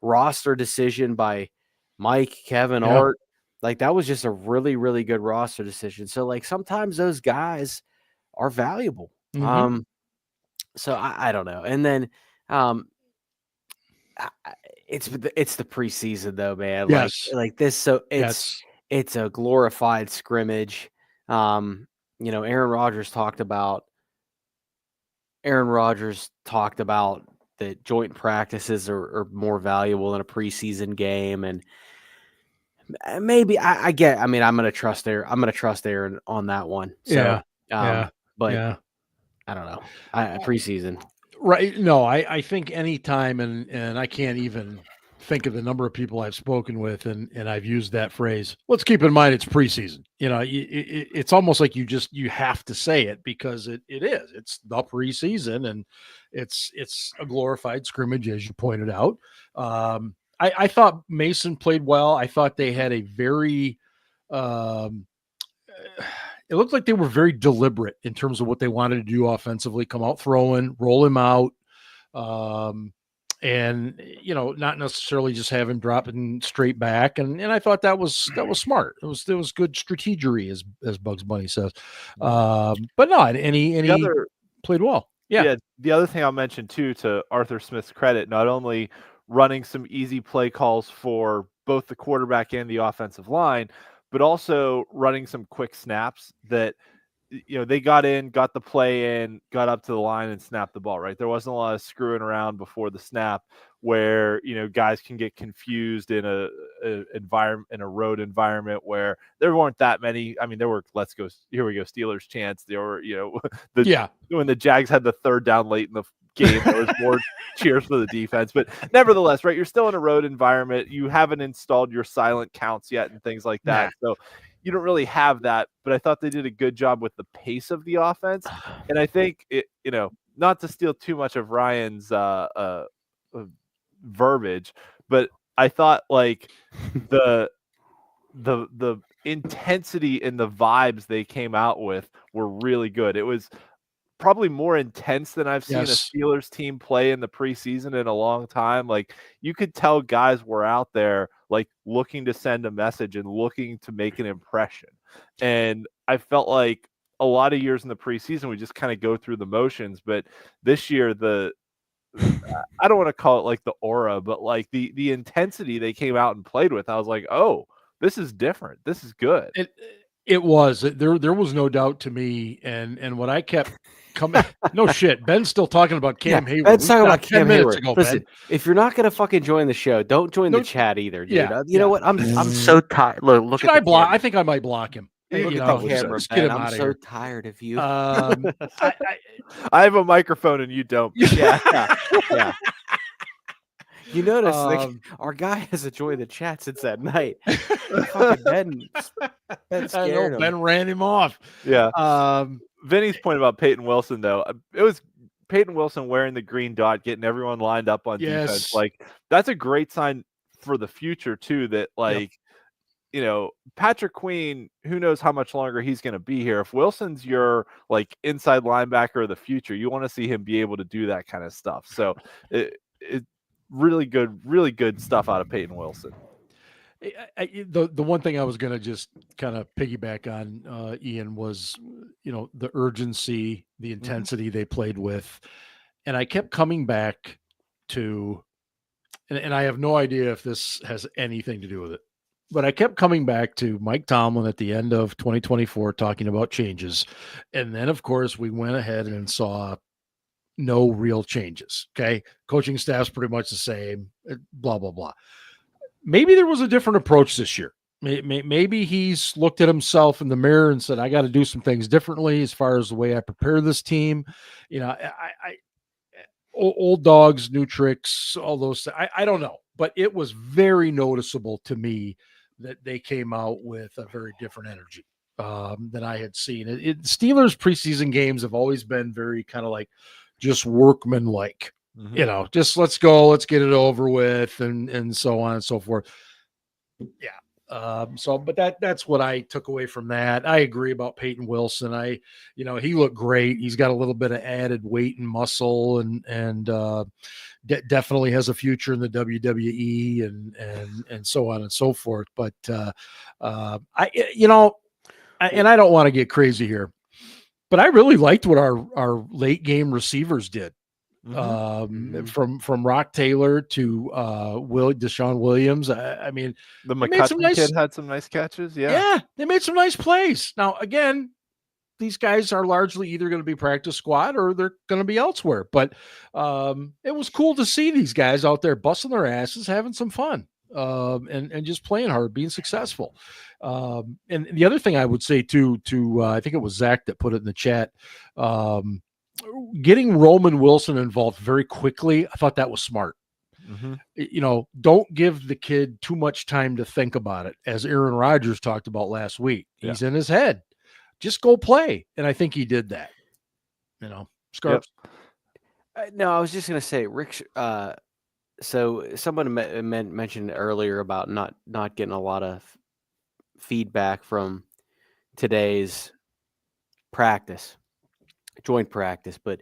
roster decision by Mike, Kevin, Art. Like that was just a really, really good roster decision. So like sometimes those guys are valuable. So I don't know. And then it's the preseason though, man. Yes. Like this. So it's a glorified scrimmage. Aaron Rodgers talked about that joint practices are more valuable than a preseason game, and maybe I'm going to trust Aaron on that one. So, but I don't know. Preseason. Right. No, I think anytime, and I can't even think of the number of people I've spoken with, and I've used that phrase. Let's keep in mind it's preseason. It's almost like you have to say it, because it is. It's the preseason, and it's a glorified scrimmage, as you pointed out. I thought Mason played well. I thought they had a very it looked like they were very deliberate in terms of what they wanted to do offensively, come out throwing, roll him out. And not necessarily just have him dropping straight back. And I thought that was smart. It was good strategery, as Bugs Bunny says. But no, any played well. Yeah. The other thing I'll mention too, to Arthur Smith's credit, not only running some easy play calls for both the quarterback and the offensive line, but also running some quick snaps that, they got the play in, got up to the line and snapped the ball, right? There wasn't a lot of screwing around before the snap where, guys can get confused in a road environment where there weren't that many. I mean, there were, here we go, Steelers chants. There were, when the Jags had the third down late in the game, there was more cheers for the defense, but nevertheless, right, you're still in a road environment. You haven't installed your silent counts yet and things like that. So you don't really have that, but I thought they did a good job with the pace of the offense. And I think not to steal too much of Ryan's verbiage, but I thought like the the intensity and the vibes they came out with were really good. It was probably more intense than I've seen a Steelers team play in the preseason in a long time. Like, you could tell guys were out there like looking to send a message and looking to make an impression. And I felt like a lot of years in the preseason, we just kind of go through the motions. But this year, I don't want to call it like the aura, but like the intensity they came out and played with, I was like, oh, this is different. This is good. It was. There was no doubt to me. And what I kept coming, no shit. Ben's still talking about Cam Heyward. Ben's talking about Cam Heyward. Ago, Listen, Ben. if you're not gonna fucking join the show, don't join the chat either, dude. You know what? I'm so tired. Look, should I block? I think I might block him. Look at the camera, Ben. I'm so tired of you. I have a microphone and you don't. Yeah. You notice our guy hasn't joined the chat since that night. Fucking Ben scared him. Ben ran him off. Yeah. Vinny's point about Peyton Wilson, though, it was Peyton Wilson wearing the green dot, getting everyone lined up on defense. Like, that's a great sign for the future too. That you know, Patrick Queen, who knows how much longer he's going to be here. If Wilson's your like inside linebacker of the future, you want to see him be able to do that kind of stuff. So it really good stuff out of Peyton Wilson. The one thing I was going to just kind of piggyback on, Ian, was, you know, the urgency, the intensity they played with. And I kept coming back to, and I have no idea if this has anything to do with it, but I kept coming back to Mike Tomlin at the end of 2024 talking about changes. And then, of course, we went ahead and saw no real changes. Okay. Coaching staff's pretty much the same, blah, blah, blah. Maybe there was a different approach this year. Maybe he's looked at himself in the mirror and said, I got to do some things differently as far as the way I prepare this team. You know, old dogs, new tricks, all those things. I don't know, but it was very noticeable to me that they came out with a very different energy than I had seen. Steelers preseason games have always been very kind of like just workmanlike. You know, just let's go, let's get it over with, and so on and so forth. Yeah. But that's what I took away from that. I agree about Peyton Wilson. He looked great. He's got a little bit of added weight and muscle, and definitely has a future in the WWE and so on and so forth. But I don't want to get crazy here, but I really liked what our late game receivers did. From Rock Taylor to Deshaun Williams. I mean, the McCutcheon kid had some nice catches. Yeah, they made some nice plays. Now, again, these guys are largely either going to be practice squad or they're going to be elsewhere. But it was cool to see these guys out there busting their asses, having some fun, and just playing hard, being successful. And the other thing I would say too, I think it was Zach that put it in the chat. Getting Roman Wilson involved very quickly, I thought that was smart. You know, don't give the kid too much time to think about it, as Aaron Rodgers talked about last week. He's in his head. Just go play. And I think he did that. You know, Scarps. No, I was just going to say, Rick, so someone mentioned earlier about not getting a lot of feedback from today's practice. Joint practice, but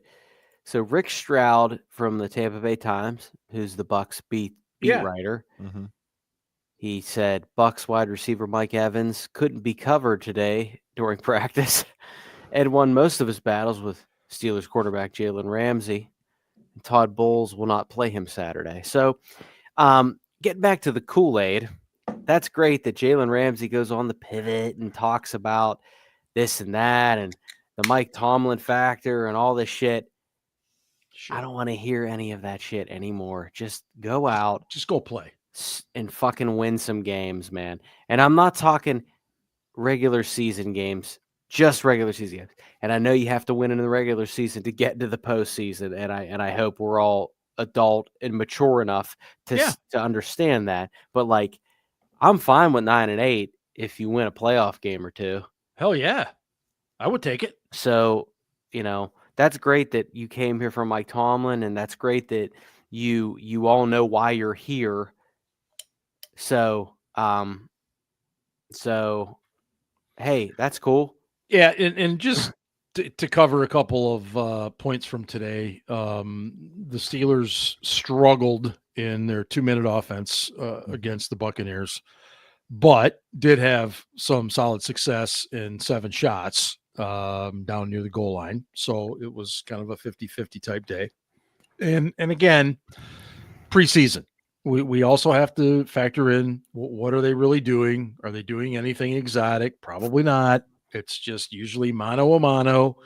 so Rick Stroud from the Tampa Bay Times, who's the Bucs beat writer, he said Bucs wide receiver Mike Evans couldn't be covered today during practice and won most of his battles with Steelers quarterback Jalen Ramsey. And Todd Bowles will not play him Saturday. So getting back to the Kool-Aid, that's great that Jalen Ramsey goes on the pivot and talks about this and that and the Mike Tomlin factor and all this shit. I don't want to hear any of that shit anymore. Just go out. Just go play. And fucking win some games, man. And I'm not talking regular season games, just regular season games. And I know you have to win in the regular season to get into the postseason. And I hope we're all adult and mature enough to understand that. But like, I'm fine with 9-8 if you win a playoff game or two. Hell yeah. I would take it. So, you know, that's great that you came here from Mike Tomlin, and that's great that you all know why you're here. So, So, hey, that's cool. Yeah, and just to cover a couple of points from today, the Steelers struggled in their 2-minute offense against the Buccaneers, but did have some solid success in 7 shots down near the goal line. So it was kind of a 50-50 type day. And again, preseason. We also have to factor in what are they really doing? Are they doing anything exotic? Probably not. It's just usually mano a mano,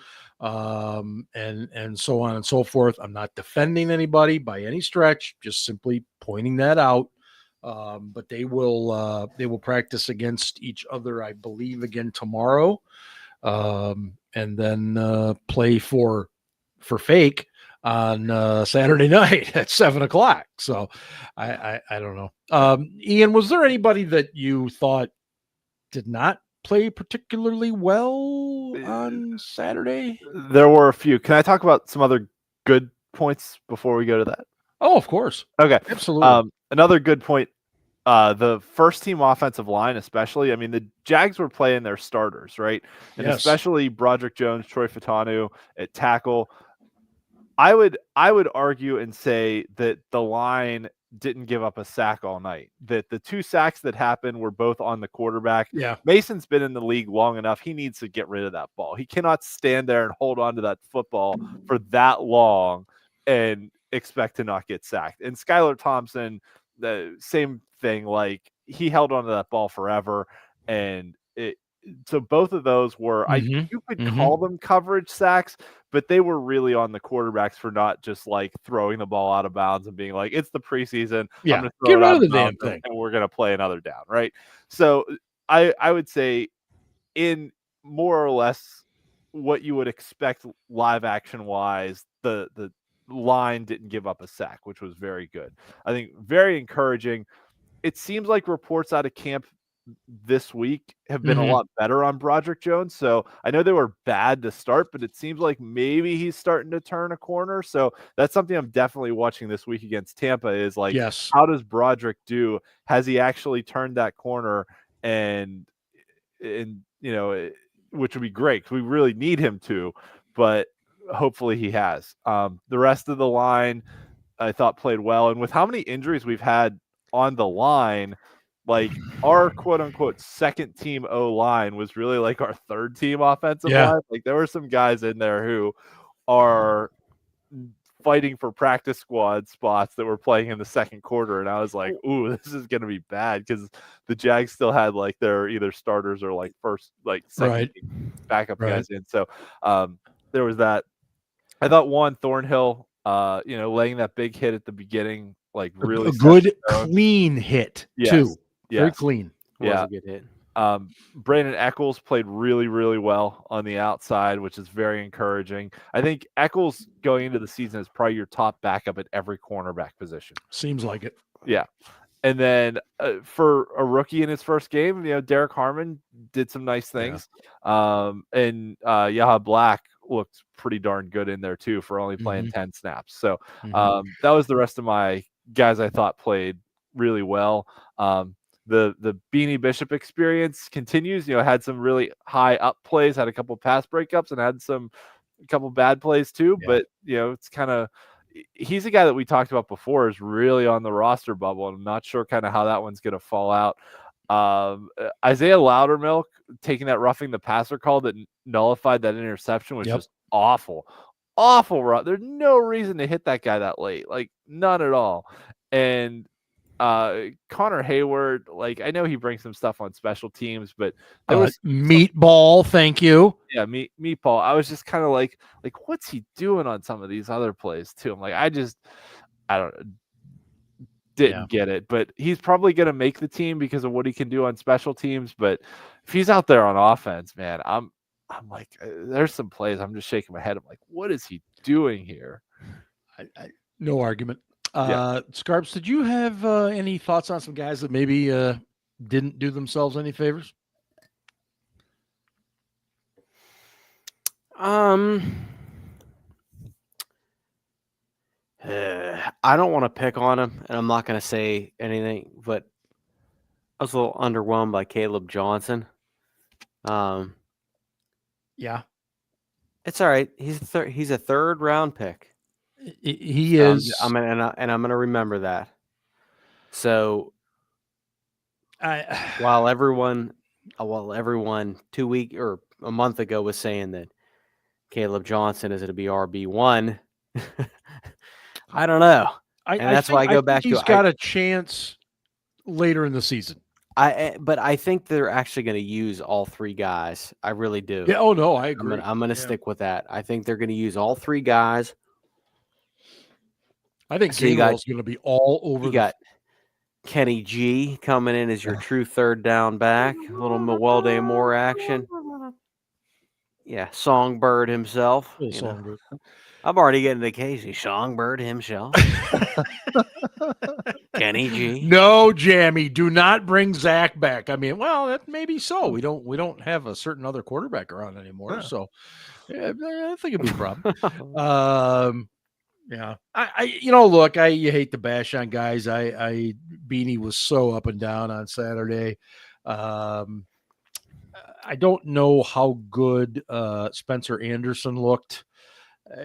and so on and so forth. I'm not defending anybody by any stretch, just simply pointing that out. But they will practice against each other, I believe, again tomorrow, and then play for fake on Saturday night at 7:00. So I don't know. Ian, was there anybody that you thought did not play particularly well on Saturday? There were a few. Can I talk about some other good points before we go to that? Oh, of course. Okay. Absolutely. Another good point. The first team offensive line, especially, I mean, the Jags were playing their starters, right? And especially Broderick Jones, Troy Fautanu at tackle. I would argue and say that the line didn't give up a sack all night. That the 2 sacks that happened were both on the quarterback. Yeah. Mason's been in the league long enough. He needs to get rid of that ball. He cannot stand there and hold on to that football for that long and expect to not get sacked. And Skylar Thompson, the same thing. Like, he held on to that ball forever, and so both of those were, you could call them coverage sacks, but they were really on the quarterbacks for not just like throwing the ball out of bounds and being like, it's the preseason. Yeah. I'm going to throw Get it rid out of the damn thing, and we're going to play another down. Right. So I would say, in more or less what you would expect live action wise, the line didn't give up a sack, which was very good. I think very encouraging. It seems like reports out of camp this week have been a lot better on Broderick Jones. So I know they were bad to start, but it seems like maybe he's starting to turn a corner. So that's something I'm definitely watching this week against Tampa, is like, how does Broderick do? Has he actually turned that corner? And you know, which would be great, because we really need him to, but hopefully he has. The rest of the line, I thought, played well. And with how many injuries we've had on the line, like, our quote unquote second team O line was really like our third team offensive line. Like, there were some guys in there who are fighting for practice squad spots that were playing in the second quarter. And I was like, ooh, this is going to be bad, because the Jags still had like their either starters or like first, like second team backup guys in. So there was that. I thought Thornhill, laying that big hit at the beginning, like, really a good clean hit too. Very clean. Was a good hit. Brandon Echols played really, really well on the outside, which is very encouraging. I think Echols going into the season is probably your top backup at every cornerback position. Seems like it. Yeah. And then for a rookie in his first game, Derek Harmon did some nice things. And Yaha Black looked pretty darn good in there too, for only playing 10 snaps. So that was the rest of my guys I thought played really well. The Beanie Bishop experience continues. Had some really high up plays, had a couple pass breakups, and had a couple bad plays too. But it's kind of, he's a guy that we talked about before is really on the roster bubble, and I'm not sure kind of how that one's going to fall out. Isaiah Loudermilk taking that roughing the passer call that nullified that interception was just awful. There's no reason to hit that guy that late, like, none at all. And Connor Heyward, like, I know he brings some stuff on special teams, but there was meatball. Thank you. Yeah, meatball. I was just kind of like, what's he doing on some of these other plays too? I'm like, I didn't get it, but he's probably going to make the team because of what he can do on special teams. But if he's out there on offense, man, I'm like, there's some plays I'm just shaking my head. I'm like, what is he doing here? No argument. Scarps, did you have any thoughts on some guys that maybe didn't do themselves any favors? I don't want to pick on him, and I'm not going to say anything, but I was a little underwhelmed by Caleb Johnson. Yeah, it's all right. He's a third round pick. He is. I'm gonna remember that. So, while everyone 2 weeks or a month ago was saying that Caleb Johnson is going to be RB1, I don't know. That's why I go back to he's got a chance later in the season. But I think they're actually going to use all three guys. I really do. Yeah. Oh no, I agree. I'm going to stick with that. I think they're going to use all three guys. I think Gainwell's going to be all over. You got Kenny G coming in as your true third down back. A little Mewelde Moore action. Yeah, Songbird himself. Songbird. I'm already getting the Casey Songbird himself. Kenny G. No, Jammy, do not bring Zach back. I mean, well, that may be so. We don't have a certain other quarterback around anymore, so yeah, I think it'd be a problem. Yeah, look, you hate to bash on guys. Beanie was so up and down on Saturday. I don't know how good Spencer Anderson looked.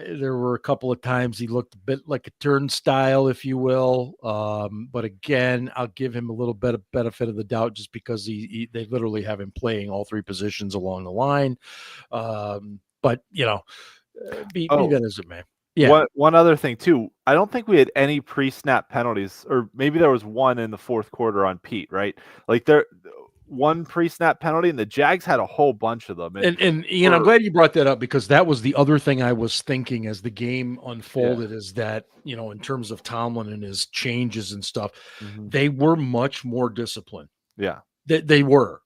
There were a couple of times he looked a bit like a turnstile, if you will. But again, I'll give him a little bit of benefit of the doubt just because they literally have him playing all three positions along the line. But be that as it may. Yeah. One other thing too. I don't think we had any pre-snap penalties, or maybe there was one in the fourth quarter on Pete, right? Like one pre-snap penalty, and the Jags had a whole bunch of them. And Ian, I'm glad you brought that up because that was the other thing I was thinking as the game unfolded is that, in terms of Tomlin and his changes and stuff, they were much more disciplined. Yeah. They were.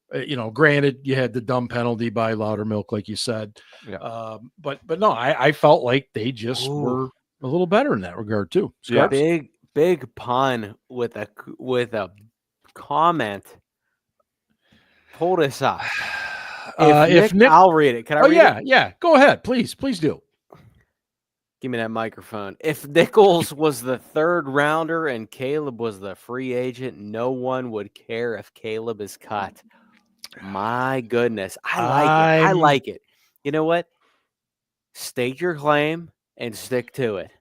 Granted, you had the dumb penalty by Loudermilk, like you said. Yeah. But no, I felt like they just were a little better in that regard too. Yeah. Big pun with a comment. Hold us up. I'll read it. Can I read it? Yeah. Go ahead, please do. Give me that microphone. If Nichols was the third rounder and Caleb was the free agent, no one would care if Caleb is cut. My goodness. I like it. You know what? State your claim and stick to it.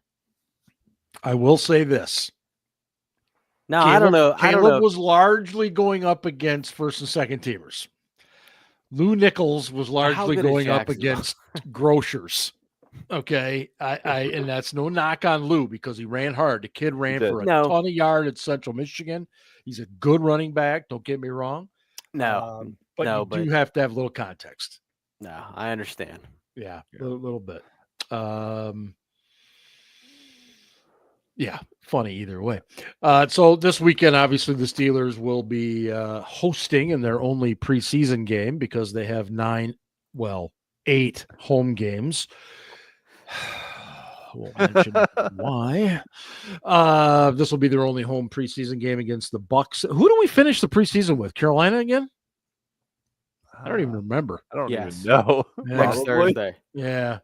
I will say this. No, I don't know. Caleb was largely going up against first and second teamers. Lou Nichols was largely going up against grocers. Okay, and that's no knock on Lou because he ran hard. The kid ran for a ton of yards at Central Michigan. He's a good running back. Don't get me wrong. But you have to have a little context. No, I understand. Yeah. A little bit. Yeah, funny either way. So this weekend, obviously, the Steelers will be hosting in their only preseason game because they have 8 home games. I won't mention why. This will be their only home preseason game against the Bucs. Who do we finish the preseason with? Carolina again? I don't even remember. I don't even know. Next Thursday. Yeah.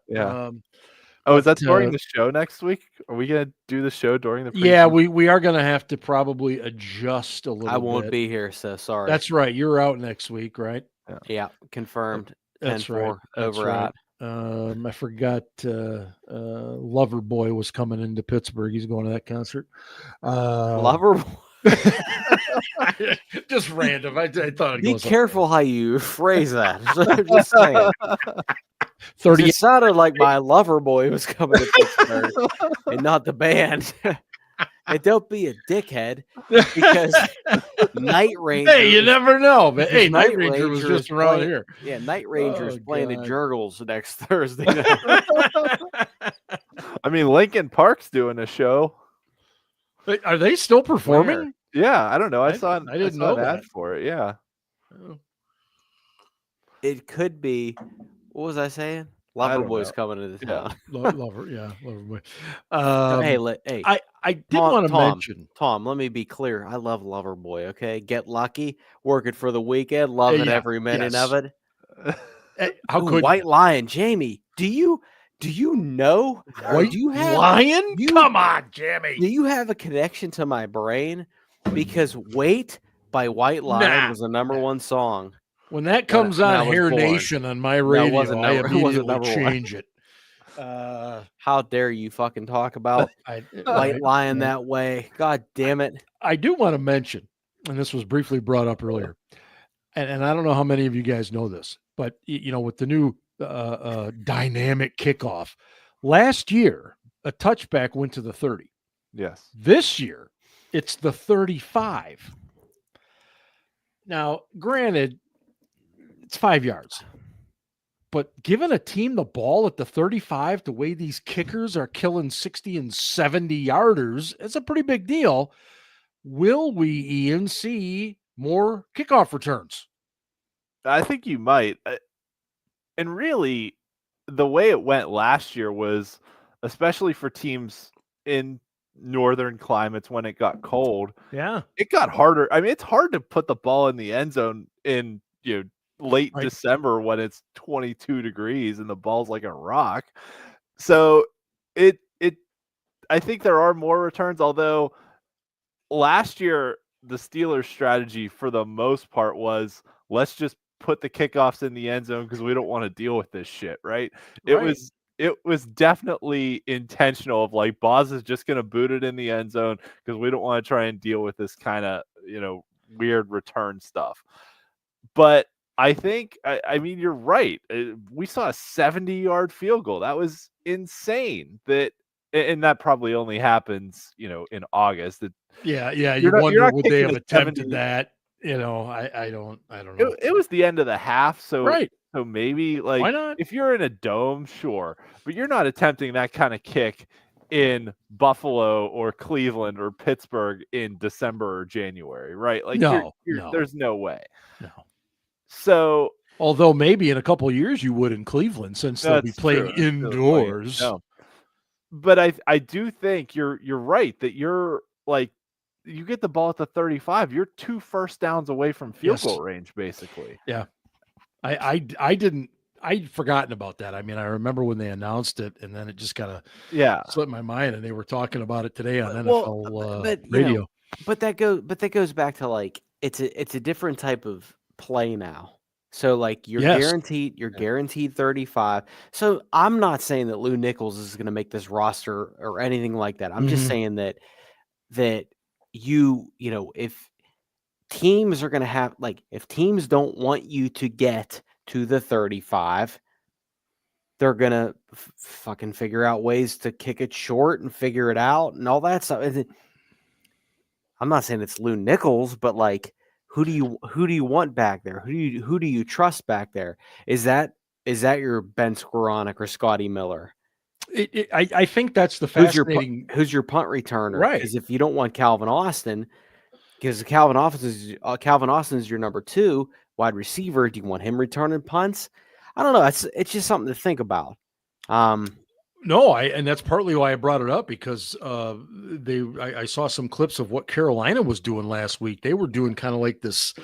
Is that during the show next week? Are we going to do the show during the preseason? Yeah, we are going to have to probably adjust a little bit. I won't be here, so sorry. That's right. You're out next week, right? Yeah, confirmed. That's right. Over out. I forgot Loverboy was coming into Pittsburgh. He's going to that concert. Loverboy? Just random. I thought be careful how you phrase that. Just saying. 30. It sounded like my lover boy was coming to Pittsburgh and not the band. And don't be a dickhead because Night Ranger. Hey, you never know. But hey, Night Ranger was just around here. Yeah, Night Ranger's playing the Jurgles next Thursday night. I mean, Lincoln Park's doing a show. Are they still performing? Where? Yeah, I don't know. I didn't know that ad for it. Yeah. It could be. What was I saying? Loverboy's coming to the town. Loverboy. Hey, I did want to mention Tom. Let me be clear. I love Loverboy. Okay, get lucky, working for the weekend, loving every minute of it. How could White Lion, Jamie? Do you know? White Lion? Come on, Jamie. Do you have a connection to my brain? Because wait by White Lion was the number one song. When that comes on Hair Nation on my radio, I immediately change it. How dare you fucking talk about White Lion that way? God damn it. I do want to mention, and this was briefly brought up earlier, and I don't know how many of you guys know this, but with the new dynamic kickoff, last year a touchback went to the 30. Yes. This year it's the 35. Now, granted, it's 5 yards. But giving a team the ball at the 35, the way these kickers are killing 60 and 70 yarders, it's a pretty big deal. Will we, Ian, see more kickoff returns? I think you might. And really, the way it went last year was, especially for teams in northern climates when it got cold, it got harder. I mean, it's hard to put the ball in the end zone in late December when it's 22 degrees and the ball's like a rock. So I think there are more returns, although last year the Steelers' strategy for the most part was, let's just put the kickoffs in the end zone because we don't want to deal with this shit, right? It was definitely intentional of like, Boz is just going to boot it in the end zone because we don't want to try and deal with this kind of weird return stuff. But I think, I mean, you're right. We saw a 70-yard field goal. That was insane. And that probably only happens, in August. You wonder would they have attempted that? I don't know. It was the end of the half, so right. So maybe like, why not? If you're in a dome, sure, but you're not attempting that kind of kick in Buffalo or Cleveland or Pittsburgh in December or January, right? Like, no. There's no way. No. So, although maybe in a couple of years you would in Cleveland, since they'll be playing indoors. No. But I do think you're right that you're like, you get the ball at the 35, you're 2 first downs away from field goal range, basically. Yeah. I'd forgotten about that. I mean, I remember when they announced it, and then it just kind of slipped my mind, and they were talking about it today on NFL radio. But that goes back to like, it's a different type of play now. So like you're guaranteed 35. So I'm not saying that Lou Nichols is going to make this roster or anything like that. I'm just saying that if teams are going to have, like, if teams don't want you to get to the 35, they're going to fucking figure out ways to kick it short and figure it out and all that stuff. I'm not saying it's Lou Nichols, but like, who do you want back there? Who do you trust back there? Is that your Ben Skoranek or Scotty Miller? I think that's the fascinating. Who's your punt returner? Right. Because if you don't want Calvin Austin, because Calvin Austin is your number 2 wide receiver, do you want him returning punts? I don't know. It's just something to think about. No, and that's partly why I brought it up, because I saw some clips of what Carolina was doing last week. They were doing kind of like this.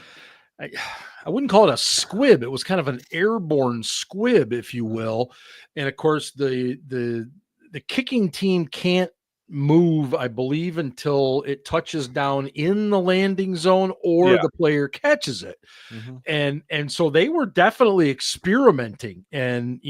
I wouldn't call it a squib. It was kind of an airborne squib, if you will. And of course, the kicking team can't move, I believe, until it touches down in the landing zone or the player catches it. And so they were definitely experimenting. And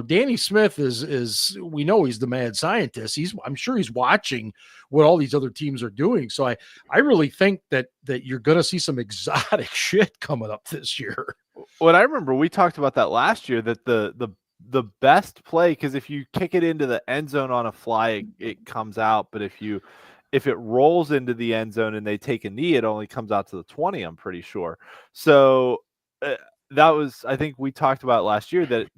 Danny Smith is we know he's the mad scientist. I'm sure he's watching what all these other teams are doing. So I really think that you're going to see some exotic shit coming up this year. What I remember, we talked about that last year, that the best play, because if you kick it into the end zone on a fly, it comes out. But if it rolls into the end zone and they take a knee, it only comes out to the 20, I'm pretty sure. So that was, I think we talked about last year, that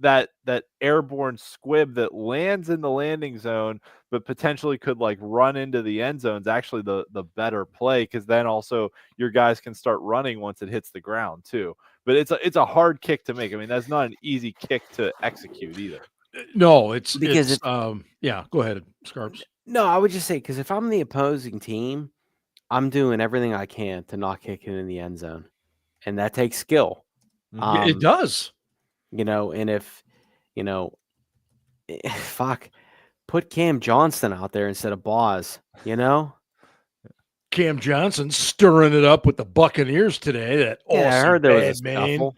that airborne squib that lands in the landing zone but potentially could like run into the end zone is actually the better play, because then also your guys can start running once it hits the ground too. But it's a hard kick to make. I mean, that's not an easy kick to execute either. No, go ahead, Scarps. No, I would just say, because if I'm the opposing team, I'm doing everything I can to not kick it in the end zone, and that takes skill. It does. And if put Cam Johnston out there instead of Boz, Cam Cam Johnson stirring it up with the Buccaneers today. I heard there was a scuffle.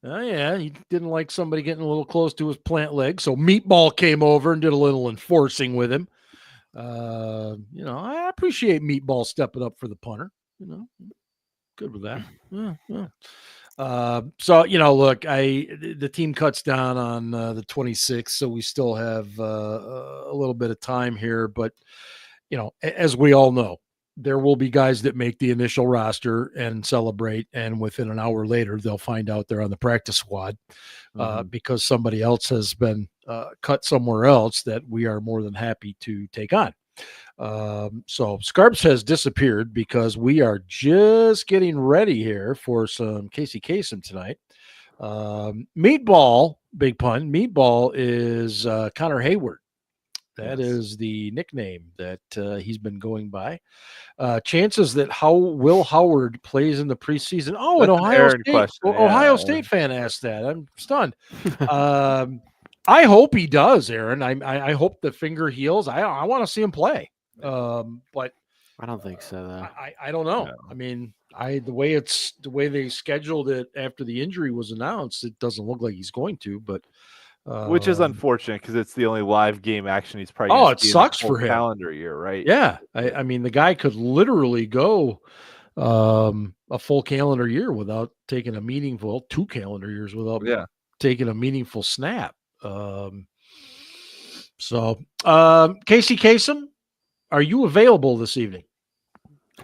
Oh, yeah, he didn't like somebody getting a little close to his plant leg, so Meatball came over and did a little enforcing with him. I appreciate Meatball stepping up for the punter. Good with that. Yeah. So look, the team cuts down on the 26th, so we still have a little bit of time here. But as we all know, there will be guys that make the initial roster and celebrate, and within an hour later, they'll find out they're on the practice squad because somebody else has been cut somewhere else that we are more than happy to take on. So Scarps has disappeared because we are just getting ready here for some Casey Kasem tonight. Meatball, big pun. Meatball is Connor Heyward. That is the nickname that he's been going by. Chances that Will Howard plays in the preseason. Oh, an Ohio State question. Ohio State fan asked that. I'm stunned. I hope he does, Aaron. I hope the finger heals. I want to see him play. But I don't think so, though. I don't know. No. I mean, the way they scheduled it after the injury was announced, it doesn't look like he's going to, but which is unfortunate because it's the only live game action he's probably it sucks for him. Calendar year, right? Yeah. I mean, the guy could literally go a full calendar year without taking a meaningful 2 calendar years without taking a meaningful snap. Casey Kasem, are you available this evening?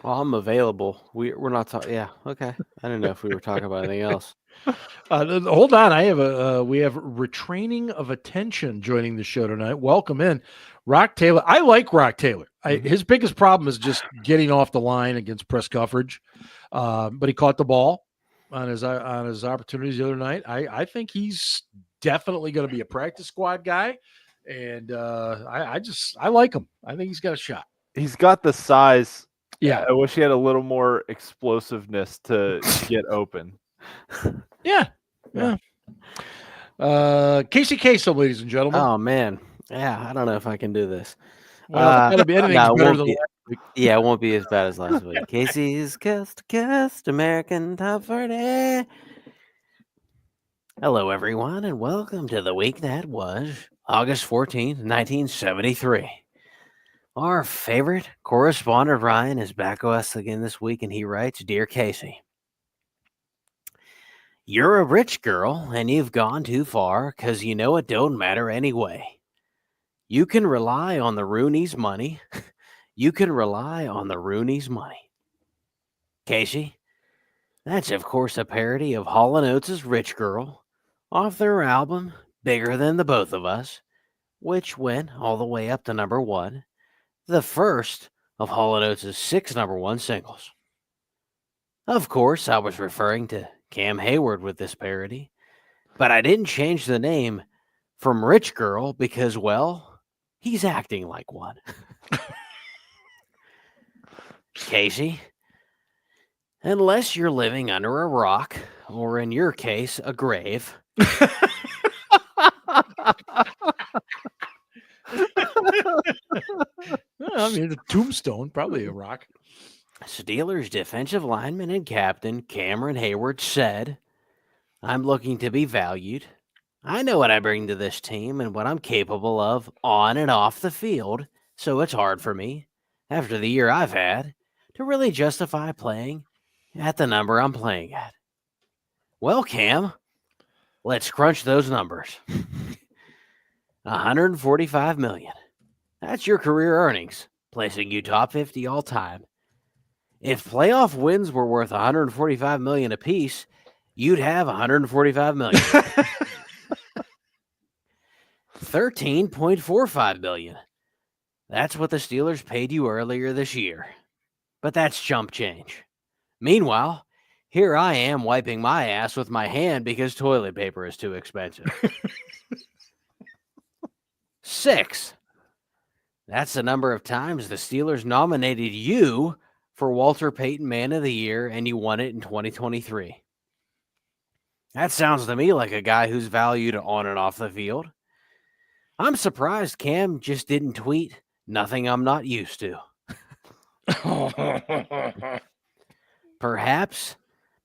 Well, I'm available. We're not talking. Yeah, okay. I didn't know if we were talking about anything else. Hold on. We have retraining of attention joining the show tonight. Welcome in, Rock Taylor. I like Rock Taylor. His biggest problem is just getting off the line against press coverage, but he caught the ball on his opportunities the other night. I think he's definitely going to be a practice squad guy, and I like him. I think he's got a shot. He's got the size. Yeah, I wish he had a little more explosiveness to get open. Yeah. Casey Kasem, ladies and gentlemen. Oh man, yeah. I don't know if I can do this. Well, it's gotta be anything better than last week. Yeah, it won't be as bad as last week. Casey's Cast American Top 40. Hello, everyone, and welcome to the week that was August 14th, 1973. Our favorite correspondent, Ryan, is back with us again this week, and he writes, Dear Casey, you're a rich girl, and you've gone too far, because you know it don't matter anyway. You can rely on the Rooney's money. You can rely on the Rooney's money. Casey, that's, of course, a parody of Hall & Oates' Rich Girl off their album, Bigger Than the Both of Us, which went all the way up to number 1. The first of Hall & Oates' 6 number 1 singles. Of course, I was referring to Cam Heyward with this parody, but I didn't change the name from Rich Girl because, well, he's acting like one. Casey, unless you're living under a rock, or in your case, a grave, I mean, a tombstone, probably a rock. Steelers defensive lineman and captain Cameron Heyward said, I'm looking to be valued. I know what I bring to this team and what I'm capable of on and off the field, so it's hard for me, after the year I've had, to really justify playing at the number I'm playing at. Well, Cam, let's crunch those numbers. $145 million. That's your career earnings, placing you top 50 all time. If playoff wins were worth $145 million apiece, you'd have $145 million. $13.45 million. That's what the Steelers paid you earlier this year. But that's chump change. Meanwhile, here I am wiping my ass with my hand because toilet paper is too expensive. 6. That's the number of times the Steelers nominated you for Walter Payton Man of the Year, and you won it in 2023. That sounds to me like a guy who's valued on and off the field. I'm surprised Cam just didn't tweet, nothing I'm not used to. Perhaps,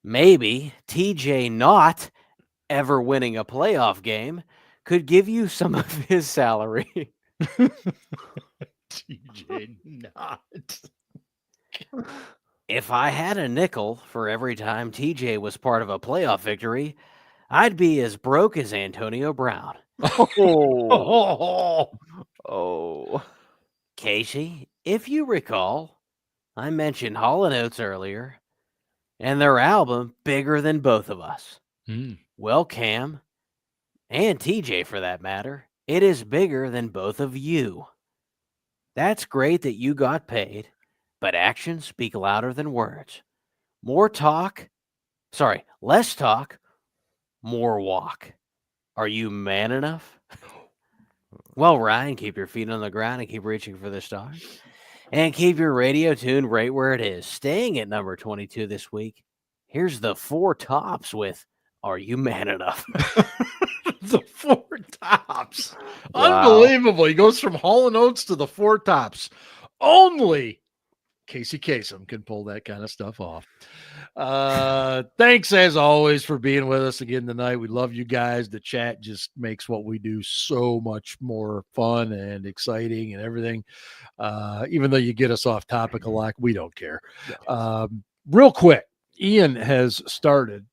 maybe TJ not ever winning a playoff game could give you some of his salary. TJ not. If I had a nickel for every time TJ was part of a playoff victory, I'd be as broke as Antonio Brown. Oh. Casey, if you recall, I mentioned Hall & Oates earlier, and their album Bigger Than Both of Us. Well, Cam, and TJ for that matter, it is bigger than both of you. That's great that you got paid, but actions speak louder than words. Less talk, more walk. Are you man enough? Well, Ryan, keep your feet on the ground and keep reaching for the stars. And keep your radio tuned right where it is. Staying at number 22 this week, here's the Four Tops with Are You Man Enough? The Four Tops. Wow. Unbelievable. He goes from Hall & Oates to the Four Tops. Only Casey Kasem can pull that kind of stuff off. Thanks, as always, for being with us again tonight. We love you guys. The chat just makes what we do so much more fun and exciting and everything. Even though you get us off topic a lot, we don't care. Real quick, Ian has started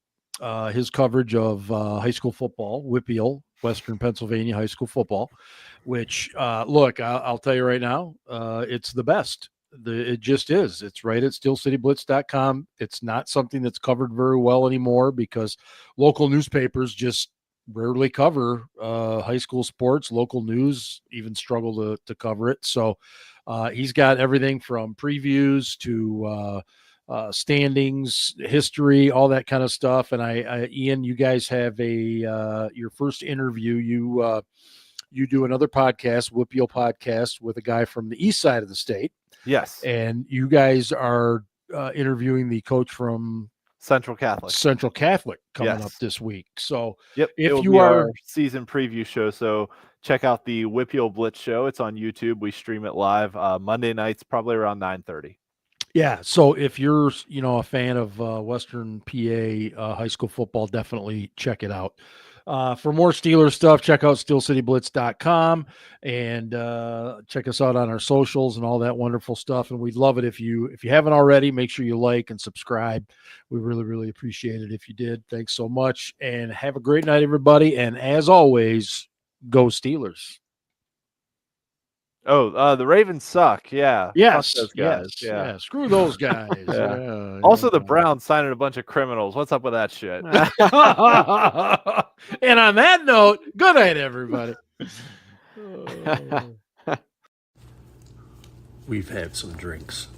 his coverage of high school football, Whippeal, Western Pennsylvania high school football, which, look, I'll tell you right now, it's the best. It just is. It's right at steelcityblitz.com. It's not something that's covered very well anymore because local newspapers just rarely cover high school sports. Local news even struggle to cover it. So he's got everything from previews to standings, history, all that kind of stuff. And Ian, you guys have your first interview. You do another podcast, Whippeal podcast, with a guy from the east side of the state. Yes. And you guys are interviewing the coach from Central Catholic coming up this week. So if you are our season preview show, so check out the Whippeal Blitz show. It's on YouTube. We stream it live Monday nights, probably around 9:30. Yeah. So if you're, a fan of Western PA high school football, definitely check it out. For more Steelers stuff, check out steelcityblitz.com and check us out on our socials and all that wonderful stuff. And we'd love it if you haven't already, make sure you like and subscribe. We really, really appreciate it if you did. Thanks so much and have a great night, everybody. And as always, go Steelers. Oh, the Ravens suck. Yeah. Yes. Fuck those guys. Yeah. Screw those guys. Yeah. Also, the Browns signing a bunch of criminals. What's up with that shit? And on that note, good night, everybody. We've had some drinks.